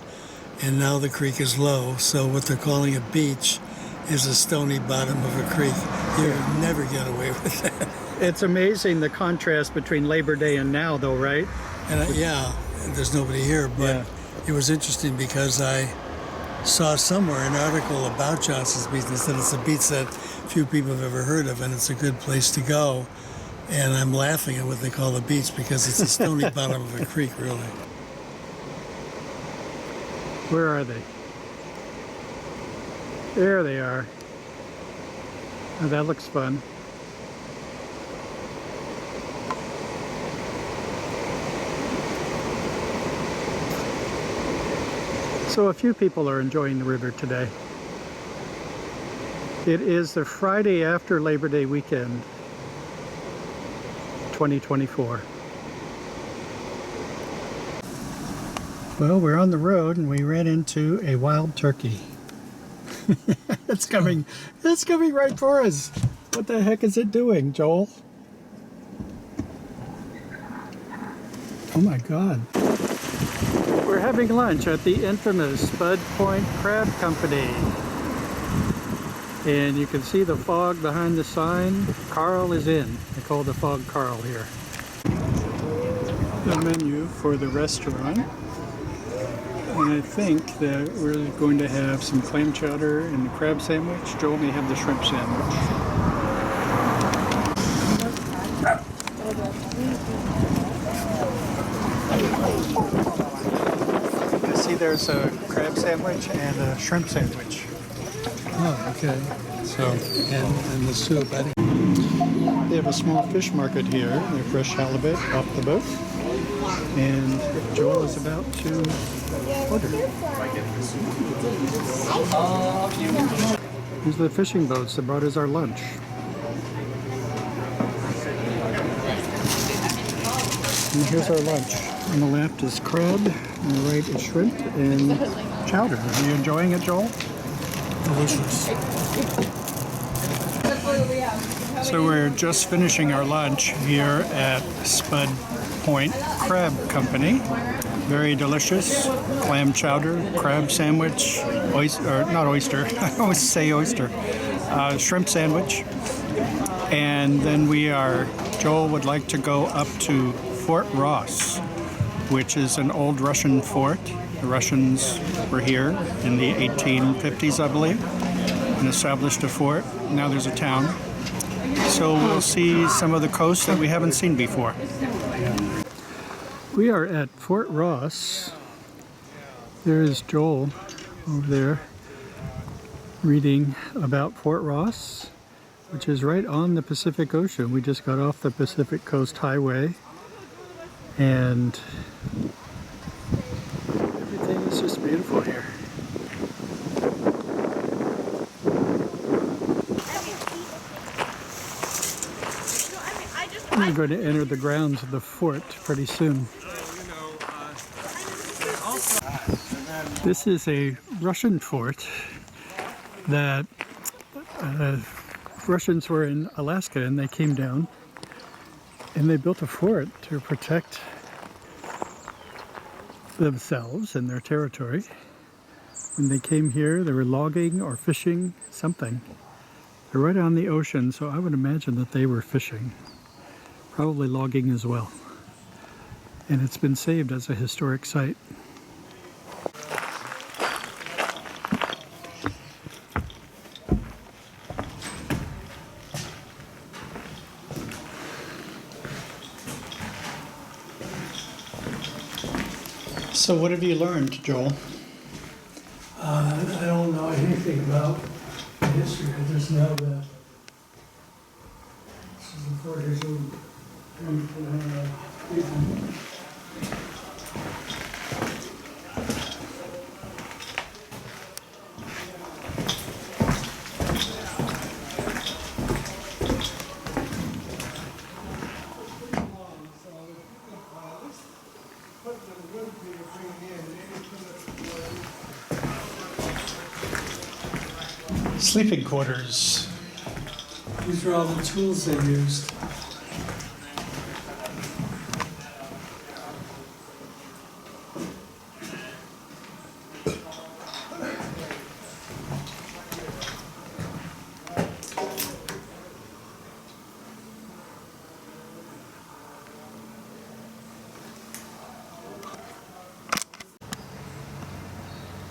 B: and now the creek is low, so what they're calling a beach is the stony bottom of a creek. You would never get away with that.
A: It's amazing the contrast between Labor Day and now, though, right?
B: And yeah, there's nobody here, but
A: Yeah.
B: it was interesting because I saw somewhere an article about Johnson's Beach that said it's a beach that few people have ever heard of, and it's a good place to go. And I'm laughing at what they call a beach because it's a stony bottom of a creek, really.
A: Where are they? There they are. Oh, that looks fun. So a few people are enjoying the river today. It is the Friday after Labor Day weekend, 2024. Well, we're on the road and we ran into a wild turkey. It's coming right for us. What the heck is it doing, Joel? Oh my God. We're having lunch at the infamous Spud Point Crab Company. And you can see the fog behind the sign. Carl is in. They call the fog Carl here. The menu for the restaurant. And I think that we're going to have some clam chowder and the crab sandwich. Joel may have the shrimp sandwich. You see there's a crab sandwich and a shrimp sandwich.
B: Oh, okay. So, and the soup.
A: They have a small fish market here. They're fresh halibut off the boat. And Joel is about to order. These are the fishing boats that brought us our lunch. And here's our lunch. On the left is crab, on the right is shrimp and chowder. Are you enjoying it, Joel?
B: Delicious.
A: So we're just finishing our lunch here at Spud Point Crab Company. Very delicious clam chowder, crab sandwich, not oyster, I always say oyster, shrimp sandwich. And then Joel would like to go up to Fort Ross, which is an old Russian fort. The Russians were here in the 1850s, I believe, and established a fort. Now there's a town. So we'll see some of the coast that we haven't seen before. We are at Fort Ross. There is Joel over there reading about Fort Ross, which is right on the Pacific Ocean. We just got off the Pacific Coast Highway, and everything is just beautiful here. We're going to enter the grounds of the fort pretty soon. This is a Russian fort that Russians were in Alaska and they came down and they built a fort to protect themselves and their territory. When they came here, they were logging or fishing something. They're right on the ocean, so I would imagine that they were fishing. Probably logging as well. And it's been saved as a historic site. So what have you learned, Joel?
B: I don't know anything about the history. I just know that this is the fort is
A: Sleeping quarters.
B: These are all the tools they used.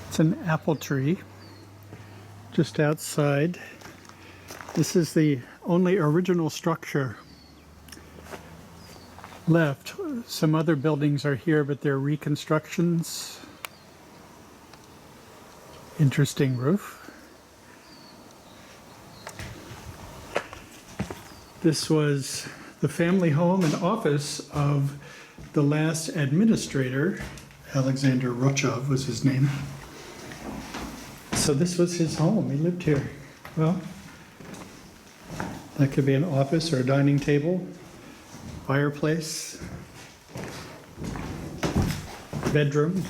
A: It's an apple tree just outside. This is the only original structure left. Some other buildings are here, but they're reconstructions. Interesting roof. This was the family home and office of the last administrator. Alexander Rochov was his name. So this was his home. He lived here. Well, that could be an office or a dining table, fireplace, bedroom.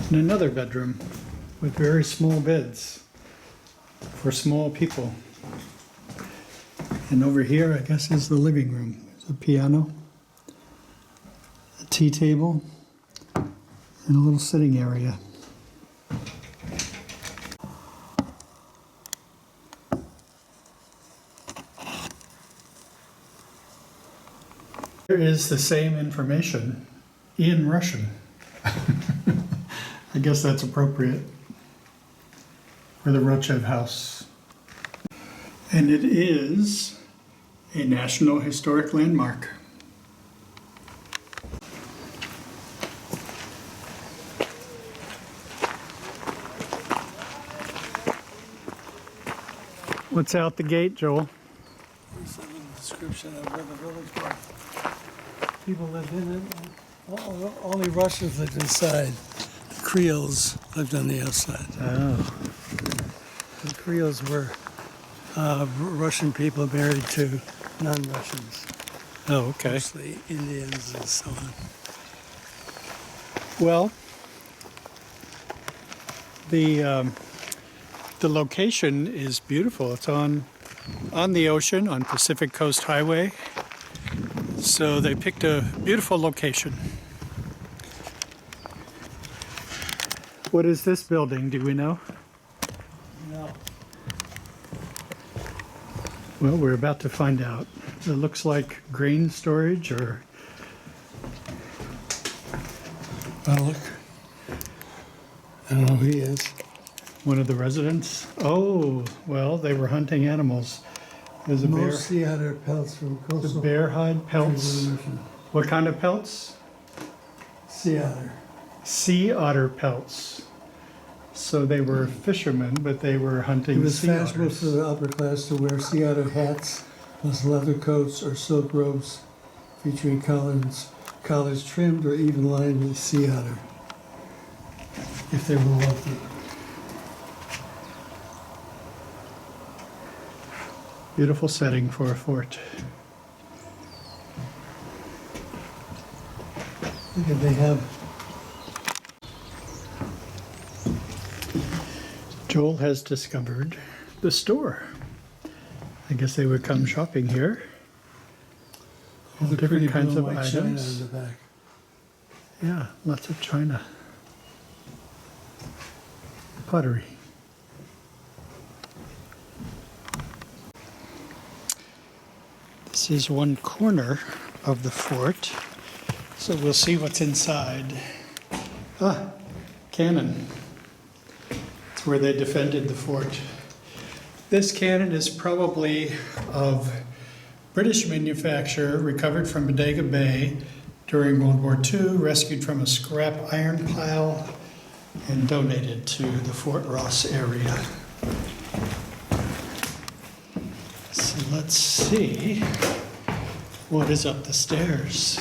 A: And another bedroom with very small beds for small people. And over here, I guess, is the living room. There's a piano, a tea table, and a little sitting area. There is the same information in Russian. I guess that's appropriate for the Rochev house. And it is a National Historic Landmark. What's out the gate, Joel?
B: Here's a little description of where the village was. People lived in it. Only Russians lived inside. The Creoles lived on the outside.
A: Oh.
B: The Creoles were Russian people married to non-Russians,
A: Oh, okay.
B: mostly Indians and so on.
A: Well, the location is beautiful. It's on the ocean, on Pacific Coast Highway. So they picked a beautiful location. What is this building? Do we know?
B: No.
A: Well, we're about to find out. It looks like grain storage or...
B: Oh, look. I don't know who he is.
A: one of the residents. Oh, well, they were hunting animals. There's a bear.
B: Most sea otter pelts from
A: The
B: coastal.
A: bear hide pelts. What kind of pelts?
B: Sea otter.
A: Sea otter pelts. So they were fishermen, but they were hunting
B: It was
A: sea
B: fashionable
A: otters.
B: for the upper class to wear sea otter hats, plus leather coats or silk robes featuring collars trimmed or even lined with sea otter, if they were wealthy.
A: Beautiful setting for a fort.
B: Look at they have.
A: Joel has discovered the store. I guess they would come shopping here. All
B: the
A: different
B: pretty
A: kinds
B: blue
A: of
B: and white china
A: items.
B: in the back.
A: Yeah, lots of china. Pottery. This is one corner of the fort, so we'll see what's inside. Ah, cannon. It's where they defended the fort. This cannon is probably of British manufacturer, recovered from Bodega Bay during World War II, rescued from a scrap iron pile, and donated to the Fort Ross area. So let's see what is up the stairs.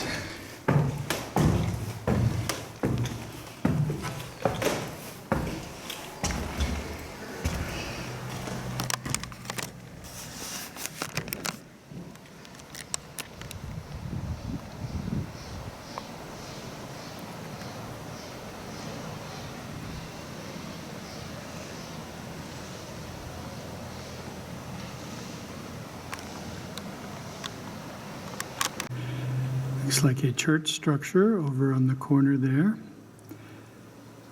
A: Looks like a church structure over on the corner there.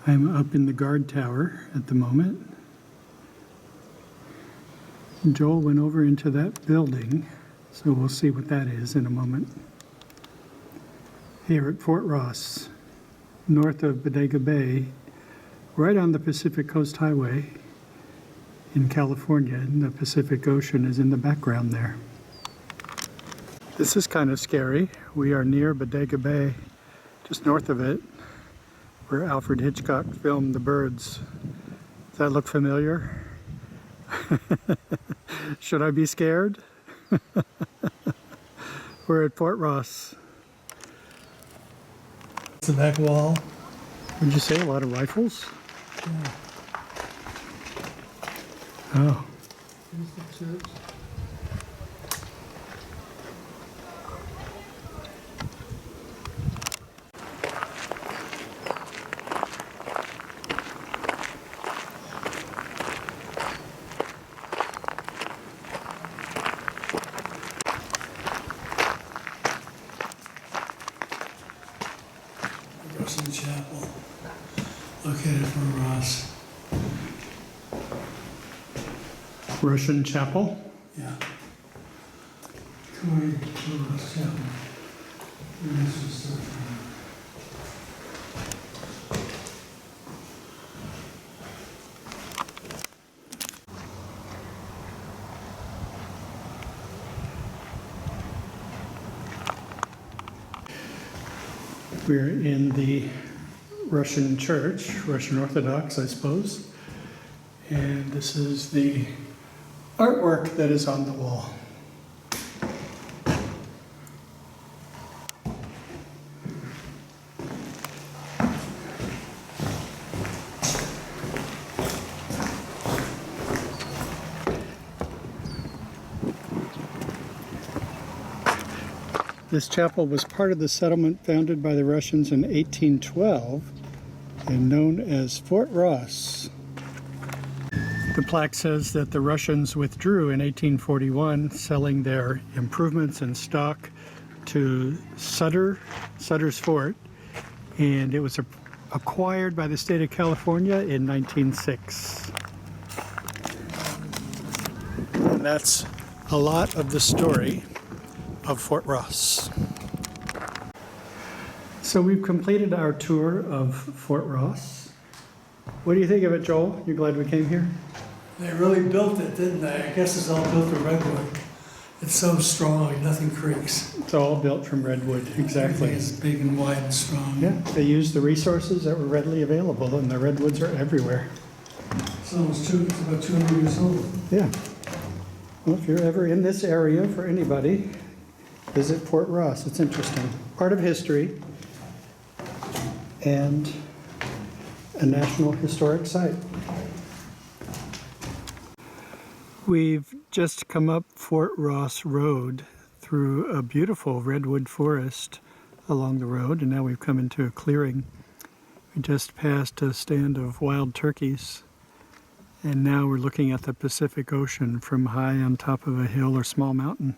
A: I'm up in the guard tower at the moment. Joel went over into that building, so we'll see what that is in a moment. Here at Fort Ross, north of Bodega Bay, right on the Pacific Coast Highway in California, and the Pacific Ocean is in the background there. This is kind of scary. We are near Bodega Bay, just north of it, where Alfred Hitchcock filmed The Birds. Does that look familiar? Should I be scared? We're at Fort Ross.
B: It's the back wall.
A: Would you say a lot of rifles?
B: Yeah.
A: Oh.
B: Here's the church. Russian Chapel, located from Ross.
A: Russian Chapel?
B: Yeah. Going to Ross Chapel. And this was the
A: We're in the Russian church, Russian Orthodox, I suppose. And this is the artwork that is on the wall. This chapel was part of the settlement founded by the Russians in 1812 and known as Fort Ross. The plaque says that the Russians withdrew in 1841, selling their improvements and stock to Sutter's Fort, and it was acquired by the state of California in 1906. And that's a lot of the story of Fort Ross. So we've completed our tour of Fort Ross. What do you think of it, Joel? You glad we came here?
B: They really built it, didn't they? I guess it's all built of redwood. It's so strong, nothing creaks.
A: It's all built from redwood, exactly.
B: Everything is big and wide and strong.
A: Yeah, they used the resources that were readily available, and the redwoods are everywhere.
B: It's about 200 years old.
A: Yeah. Well, if you're ever in this area, for anybody, visit Fort Ross. It's interesting. Part of history and a National Historic Site. We've just come up Fort Ross Road through a beautiful redwood forest along the road, and now we've come into a clearing. We just passed a stand of wild turkeys, and now we're looking at the Pacific Ocean from high on top of a hill or small mountain.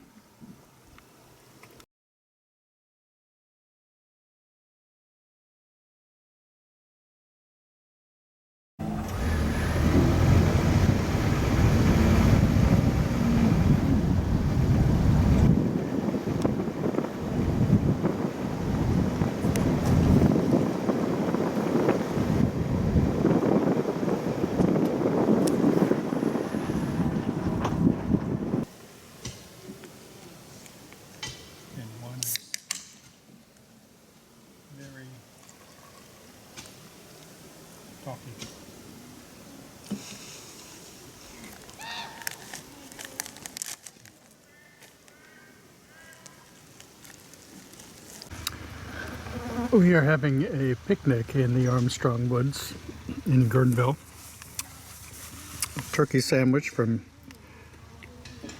A: coffee. We are having a picnic in the Armstrong Woods in Guerneville. Turkey sandwich from,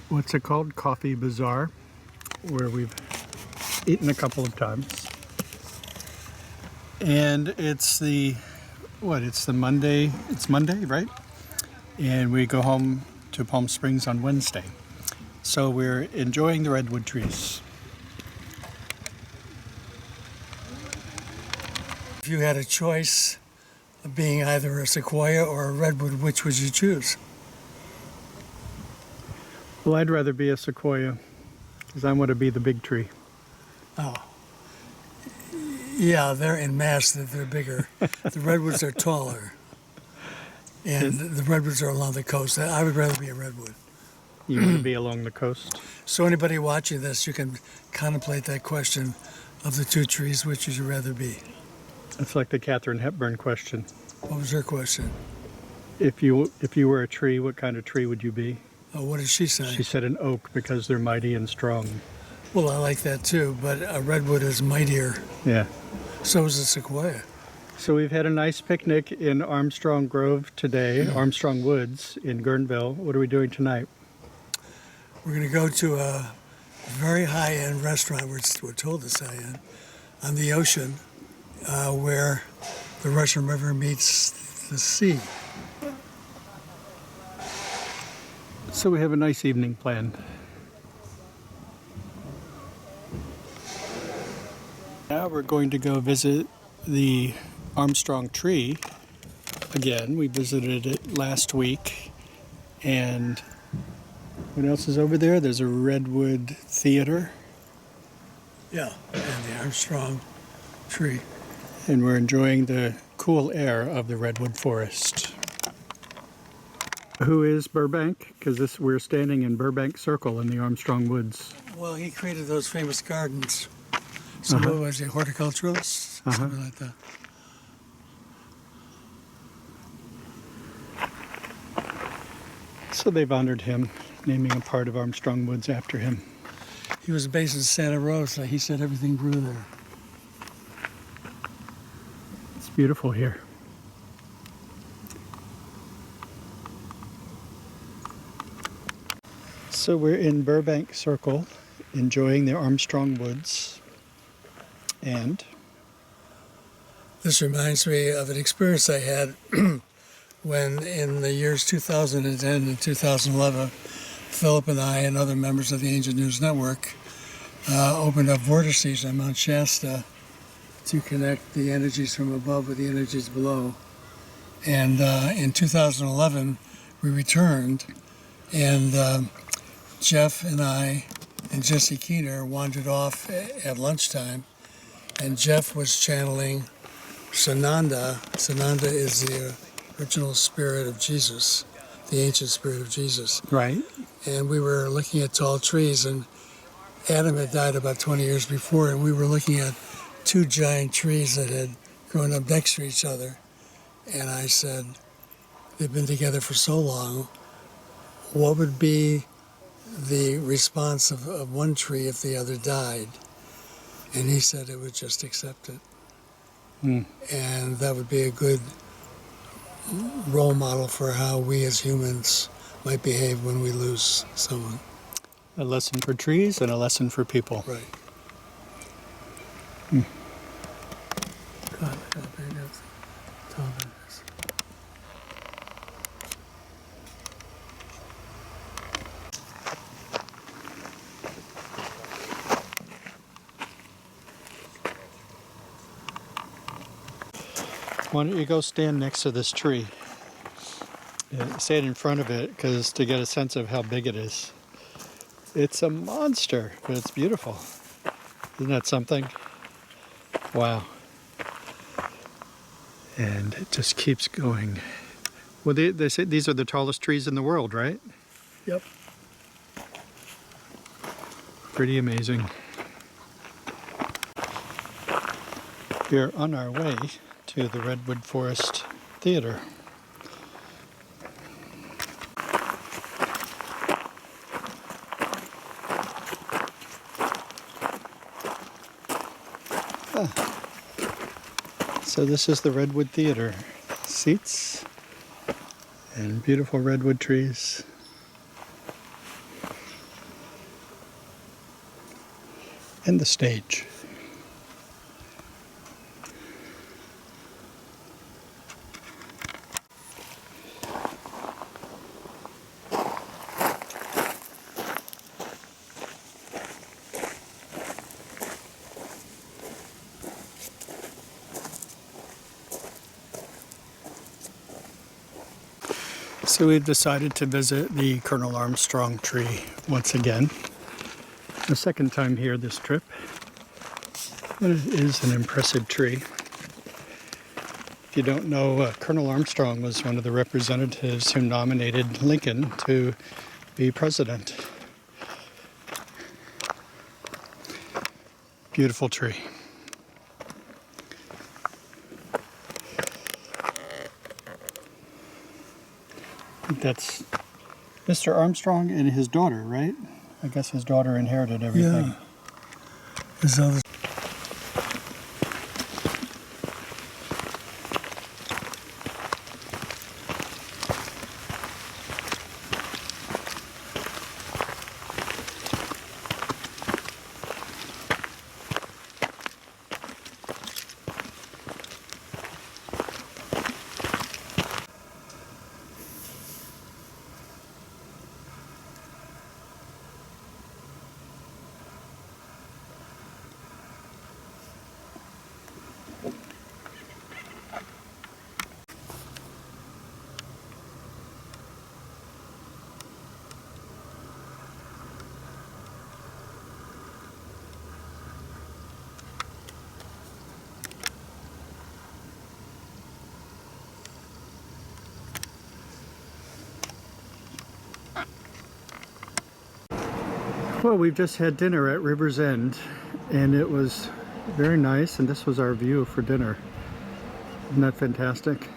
A: what's it called? Coffee Bazaar, where we've eaten a couple of times. And it's it's Monday, right? And we go home to Palm Springs on Wednesday. So we're enjoying the redwood trees.
B: If you had a choice of being either a sequoia or a redwood, which would you choose?
A: Well, I'd rather be a sequoia because I want to be the big tree.
B: Oh. Yeah, they're in mass, they're bigger. The redwoods are taller. And the redwoods are along the coast. I would rather be a redwood.
A: You want to be along the coast?
B: So anybody watching this, you can contemplate that question of the two trees, which would you rather be?
A: It's like the Katharine Hepburn question.
B: What was her question?
A: If you were a tree, what kind of tree would you be?
B: Oh, what did she say?
A: She said an oak because they're mighty and strong.
B: Well, I like that too, but a redwood is mightier.
A: Yeah.
B: So is a sequoia.
A: So we've had a nice picnic in Armstrong Grove today, Armstrong Woods in Guerneville. What are we doing tonight?
B: We're going to go to a very high-end restaurant, we're told it's high-end, on the ocean, where the Russian River meets the sea.
A: So we have a nice evening planned. Now we're going to go visit the Armstrong tree again. We visited it last week. And what else is over there? There's a Redwood Theater.
B: Yeah, and the Armstrong tree.
A: And we're enjoying the cool air of the redwood forest. Who is Burbank? Because we're standing in Burbank Circle in the Armstrong Woods.
B: Well, he created those famous gardens. So what was he, horticulturalist? Something like that.
A: So they've honored him, naming a part of Armstrong Woods after him.
B: He was based in Santa Rosa. He said everything grew there.
A: It's beautiful here. So we're in Burbank Circle, enjoying the Armstrong Woods. And
B: This reminds me of an experience I had when in the years 2010 and 2011, Philip and I and other members of the Angel News Network opened up vortices on Mount Shasta to connect the energies from above with the energies below. And in 2011, we returned, and Jeff and I and Jesse Keener wandered off at lunchtime, and Jeff was channeling Sananda. Sananda is the original spirit of Jesus, the ancient spirit of Jesus.
A: right,
B: And we were looking at tall trees, and Adam had died about 20 years before, and we were looking at two giant trees that had grown up next to each other. And I said, they've been together for so long, what would be the response of one tree if the other died? And he said it would just accept it. And that would be a good role model for how we as humans might behave when we lose someone.
A: a lesson for trees and a lesson for people.
B: Right. God, how big is tall it is.
A: Why don't you go stand next to this tree? Stand in front of it because to get a sense of how big it is. It's a monster, but it's beautiful. Isn't that something? Wow. And it just keeps going. Well, they say these are the tallest trees in the world, right?
B: Yep.
A: Pretty amazing. We're on our way to the Redwood Forest Theater. So this is the Redwood Theater. Seats and beautiful redwood trees. And the stage. So we've decided to visit the Colonel Armstrong tree once again. The second time here this trip. And it is an impressive tree. If you don't know, Colonel Armstrong was one of the representatives who nominated Lincoln to be president. Beautiful tree. I think that's Mr. Armstrong and his daughter, right? I guess his daughter inherited everything.
B: Yeah. His other
A: Well, we've just had dinner at River's End, and it was very nice, and this was our view for dinner. Isn't that fantastic?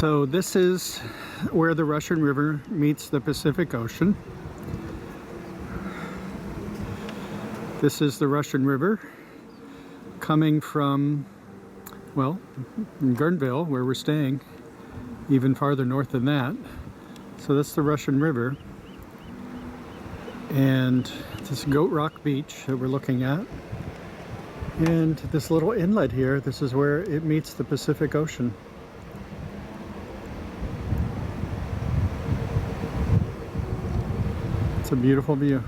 A: So this is where the Russian River meets the Pacific Ocean. This is the Russian River coming from, well, from Guerneville, where we're staying, even farther north than that. So that's the Russian River. And this Goat Rock Beach that we're looking at. And this little inlet here, this is where it meets the Pacific Ocean. It's a beautiful view.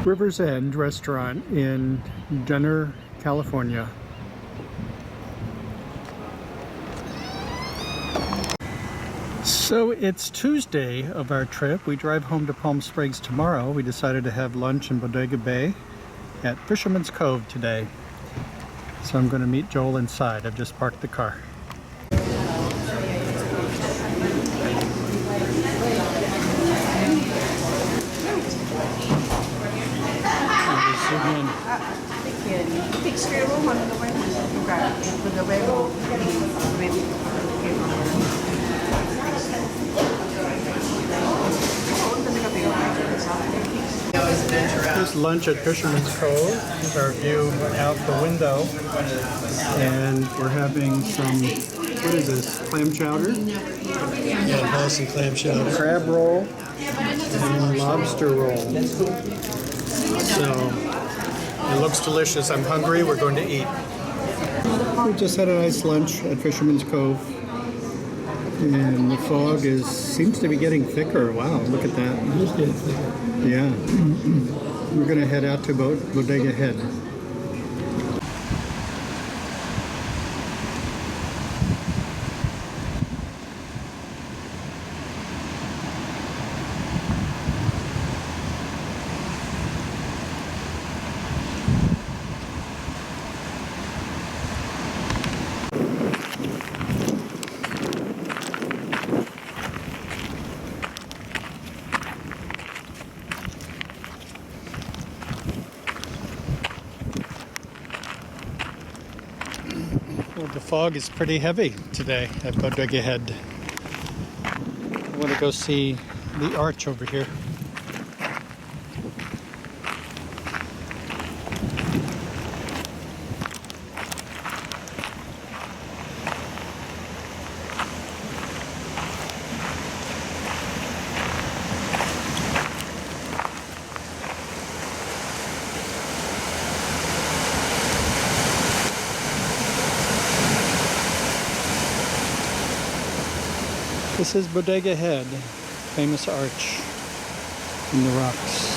A: River's End restaurant in Jenner, California. So it's Tuesday of our trip. We drive home to Palm Springs tomorrow. We decided to have lunch in Bodega Bay at Fisherman's Cove today. So I'm going to meet Joel inside. I've just parked the car. Here's lunch at Fisherman's Cove. Here's our view out the window. And we're having some What is this? Clam chowder,
B: Yeah, Boston clam chowder.
A: crab roll, and lobster roll. So it looks delicious. I'm hungry. We're going to eat. We just had a nice lunch at Fisherman's Cove, and the fog seems to be getting thicker. Wow, look at that.
B: It is getting thicker.
A: Yeah. We're going to head out to Bodega Head. Well, the fog is pretty heavy today at Bodega Head. I want to go see the arch over here. This is Bodega Head, famous arch in the rocks.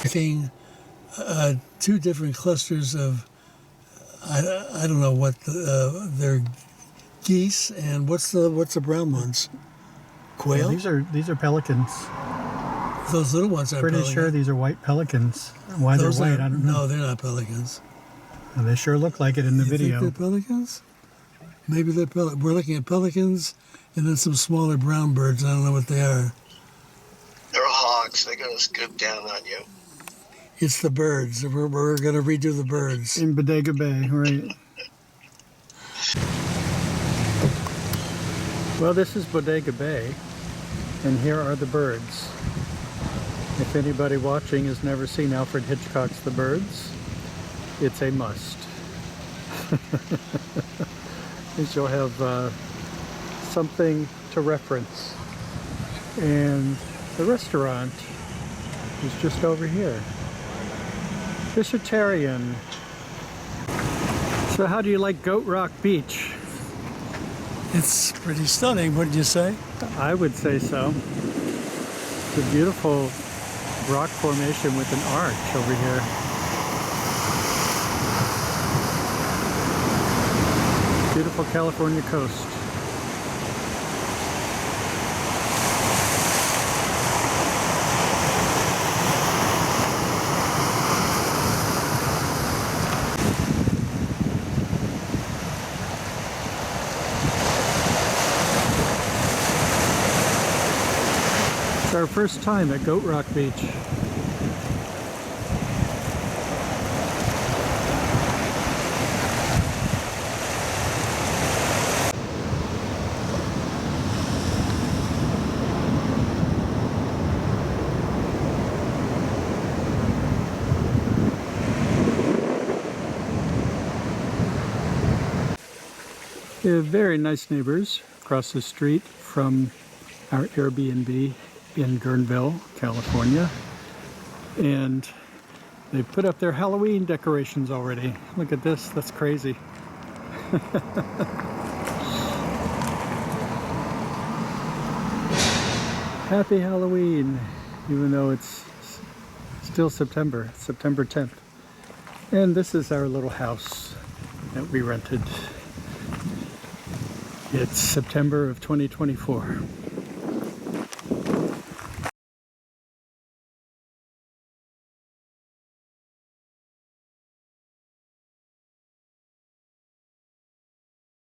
B: Seeing two different clusters of, I don't know what they're geese, and what's the brown ones? Quail?
A: Yeah, these are pelicans.
B: Those little ones are
A: Pretty
B: pelicans.
A: sure these are white pelicans. Why
B: Those
A: they're white,
B: are-
A: I don't know.
B: No, they're not pelicans.
A: Well, they sure look like it in the
B: You
A: video.
B: think they're pelicans? Maybe they're We're looking at pelicans and then some smaller brown birds. I don't know what they are.
I: They're hawks. They're going to scoop down on you.
B: It's the birds. We're going to redo the birds.
A: In Bodega Bay, right. Well, this is Bodega Bay, and here are the birds. If anybody watching has never seen Alfred Hitchcock's The Birds, it's a must. You'll have something to reference. And the restaurant is just over here. Fishertarian. So how do you like Goat Rock Beach?
B: It's pretty stunning, wouldn't you say?
A: I would say so. It's a beautiful rock formation with an arch over here. Beautiful California coast. It's our first time at Goat Rock Beach. We have very nice neighbors across the street from our Airbnb in Guerneville, California. And they've put up their Halloween decorations already. Look at this, that's crazy. Happy Halloween, even though it's still September 10th. And this is our little house that we rented. It's September of 2024.